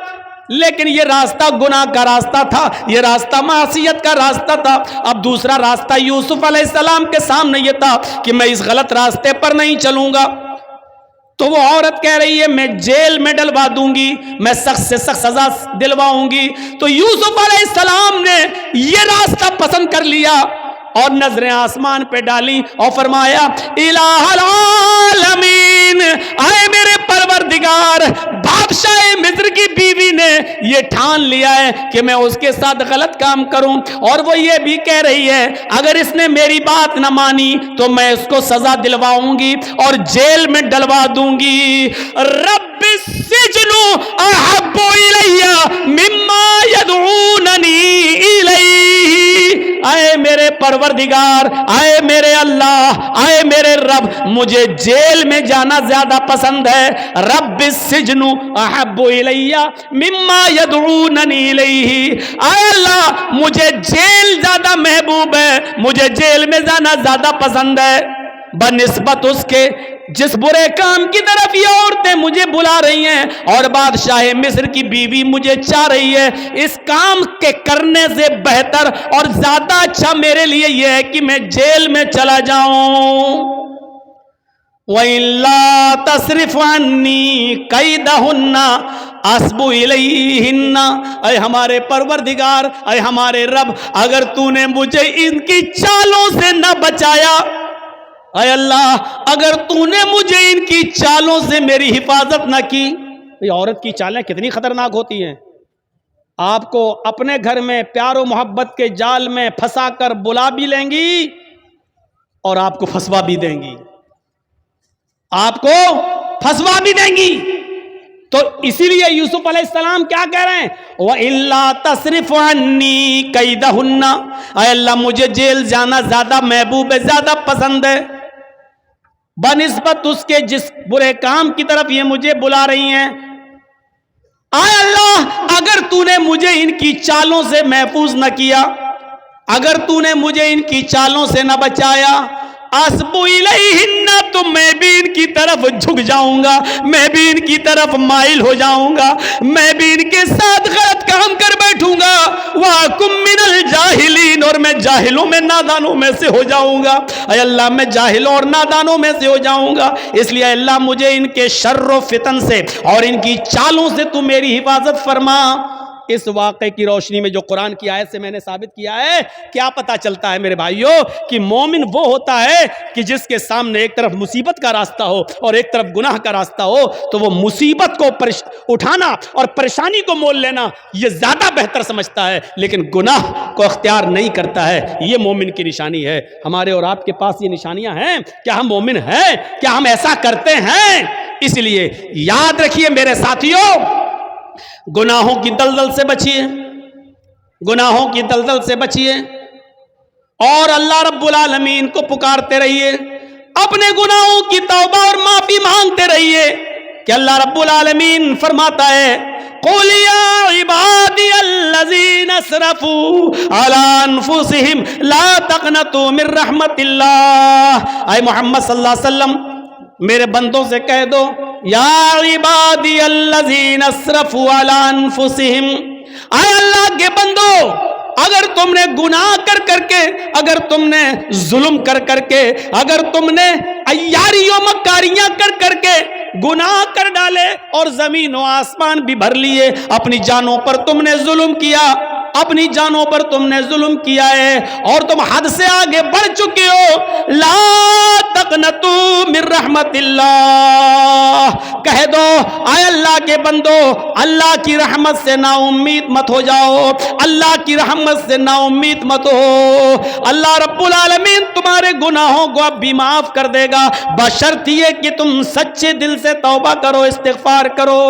लेकिन ये रास्ता गुनाह का रास्ता था, ये रास्ता मासियत का रास्ता था। अब दूसरा रास्ता यूसुफ अलैहिस्सलाम के सामने ये था कि मैं इस गलत रास्ते पर नहीं चलूंगा। तो वो औरत कह रही है मैं जेल में डलवा दूंगी, मैं सख्त से सख्त सजा दिलवाऊंगी। तो यूसुफ अलैहिस्सलाम ने ये रास्ता पसंद कर लिया और नजरें आसमान पे डाली और फरमाया, इलाहुल आलमीन, आए मेरे परवरदिगार, बादशाह मिस्र की बीवी ने ये ठान लिया है कि मैं उसके साथ गलत काम करूं, और वो ये भी कह रही है अगर इसने मेरी बात ना मानी तो मैं इसको सजा दिलवाऊंगी और जेल में डलवा दूंगी। रब्बिस सिजनु अहब्बु इलैया मिम्मा यदऊननी इलैहि, आए मेरे परवरदिगार, आए मेरे अल्लाह, आए मेरे रब, मुझे जेल में जाना ज्यादा पसंद है। रब्बिस सिजनु अहब्बु इलैया मिम्मा यदऊननी इलैहि, आए अल्लाह मुझे जेल ज्यादा महबूब है, मुझे जेल में जाना ज्यादा पसंद है बनिस्बत उसके जिस बुरे काम की तरफ ये औरतें मुझे बुला रही हैं और बादशाह मिस्र की बीवी मुझे चाह रही है। इस काम के करने से बेहतर और ज्यादा अच्छा मेरे लिए यह है कि मैं जेल में चला जाऊं। وَإِلَّا تَصْرِفْ عَنِّي كَيْدَهُنَّ أَصْبُ إِلَيْهِنَّ، اے ہمارے پروردگار، اے ہمارے رب، اگر تو نے مجھے ان کی چالوں سے نہ بچایا، اے اللہ اگر تو نے مجھے ان کی چالوں سے میری حفاظت نہ کی. یہ عورت کی چالیں کتنی خطرناک ہوتی ہیں. آپ کو اپنے گھر میں پیار و محبت کے جال میں پھنسا کر بلا بھی لیں گی اور آپ کو پھنسوا بھی دیں گی، آپ کو پھنسوا بھی دیں گی. تو اسی لیے یوسف علیہ السلام کیا کہہ رہے ہیں؟ وَإِلَّا تَصْرِفْ عَنِّي كَيْدَهُنَّ، اے اللہ مجھے جیل جانا زیادہ محبوب ہے، زیادہ پسند ہے بنسبت اس کے جس برے کام کی طرف یہ مجھے بلا رہی ہیں. اے اللہ اگر تو نے مجھے ان کی چالوں سے محفوظ نہ کیا، اگر تو نے مجھے ان کی چالوں سے نہ بچایا، اصبو الیہن، تو میں بھی ان کی طرف جھک جاؤں گا، میں بھی ان کی طرف مائل ہو جاؤں گا، میں بھی ان کے ساتھ غلط کام کر بیٹھوں گا. وَأَكُن مِّنَ الْجَاهِلِينَ، اور میں جاہلوں میں نادانوں میں سے ہو جاؤں گا. اے اللہ میں جاہلوں اور نادانوں میں سے ہو جاؤں گا. اس لیے اللہ مجھے ان کے شر و فتن سے اور ان کی چالوں سے تو میری حفاظت فرما. اس واقعے کی روشنی میں جو قرآن کی آیت سے میں نے ثابت کیا ہے، کیا پتہ چلتا ہے میرے بھائیوں کہ مومن وہ ہوتا ہے کہ جس کے سامنے ایک طرف مصیبت کا راستہ ہو اور ایک طرف گناہ کا راستہ ہو، تو وہ مصیبت کو اٹھانا اور پریشانی کو مول لینا یہ زیادہ بہتر سمجھتا ہے، لیکن گناہ کو اختیار نہیں کرتا ہے. یہ مومن کی نشانی ہے. ہمارے اور آپ کے پاس یہ نشانیاں ہیں. کیا ہم مومن ہیں؟ کیا ہم ایسا کرتے ہیں؟ اس لیے یاد رکھیے میرے ساتھیوں، گناہوں کی دلدل سے بچیے، گناہوں کی دلدل سے بچیے اور اللہ رب العالمین کو پکارتے رہیے، اپنے گناہوں کی توبہ اور معافی مانگتے رہیے کہ اللہ رب العالمین فرماتا ہے قُلْ يَا عِبَادِيَ الَّذِينَ اسْرَفُوا عَلَىٰ أَنفُسِهِمْ لَا تَقْنَطُوا مِن رَحْمَتِ اللَّهِ. اے محمد صلی اللہ علیہ وسلم میرے بندوں سے کہہ دو، یا عبادی الذین اسرفوا علی انفسہم، اے اللہ کے بندو اگر تم نے گناہ کر کے، اگر تم نے ظلم کر کے، اگر تم نے عیاری و مکاریاں کر کے گناہ کر ڈالے اور زمین و آسمان بھی بھر لیے، اپنی جانوں پر تم نے ظلم کیا، اپنی جانوں پر تم نے ظلم کیا ہے اور تم حد سے آگے بڑھ چکے ہو، لا تقنطوا من رحمت اللہ، کہہ دو اے اللہ کے بندو اللہ کی رحمت سے نا امید مت ہو جاؤ، اللہ کی رحمت سے نا امید مت ہو. اللہ رب العالمین تمہارے گناہوں کو اب بھی معاف کر دے گا، بشرط یہ کہ تم سچے دل سے توبہ کرو، استغفار کرو.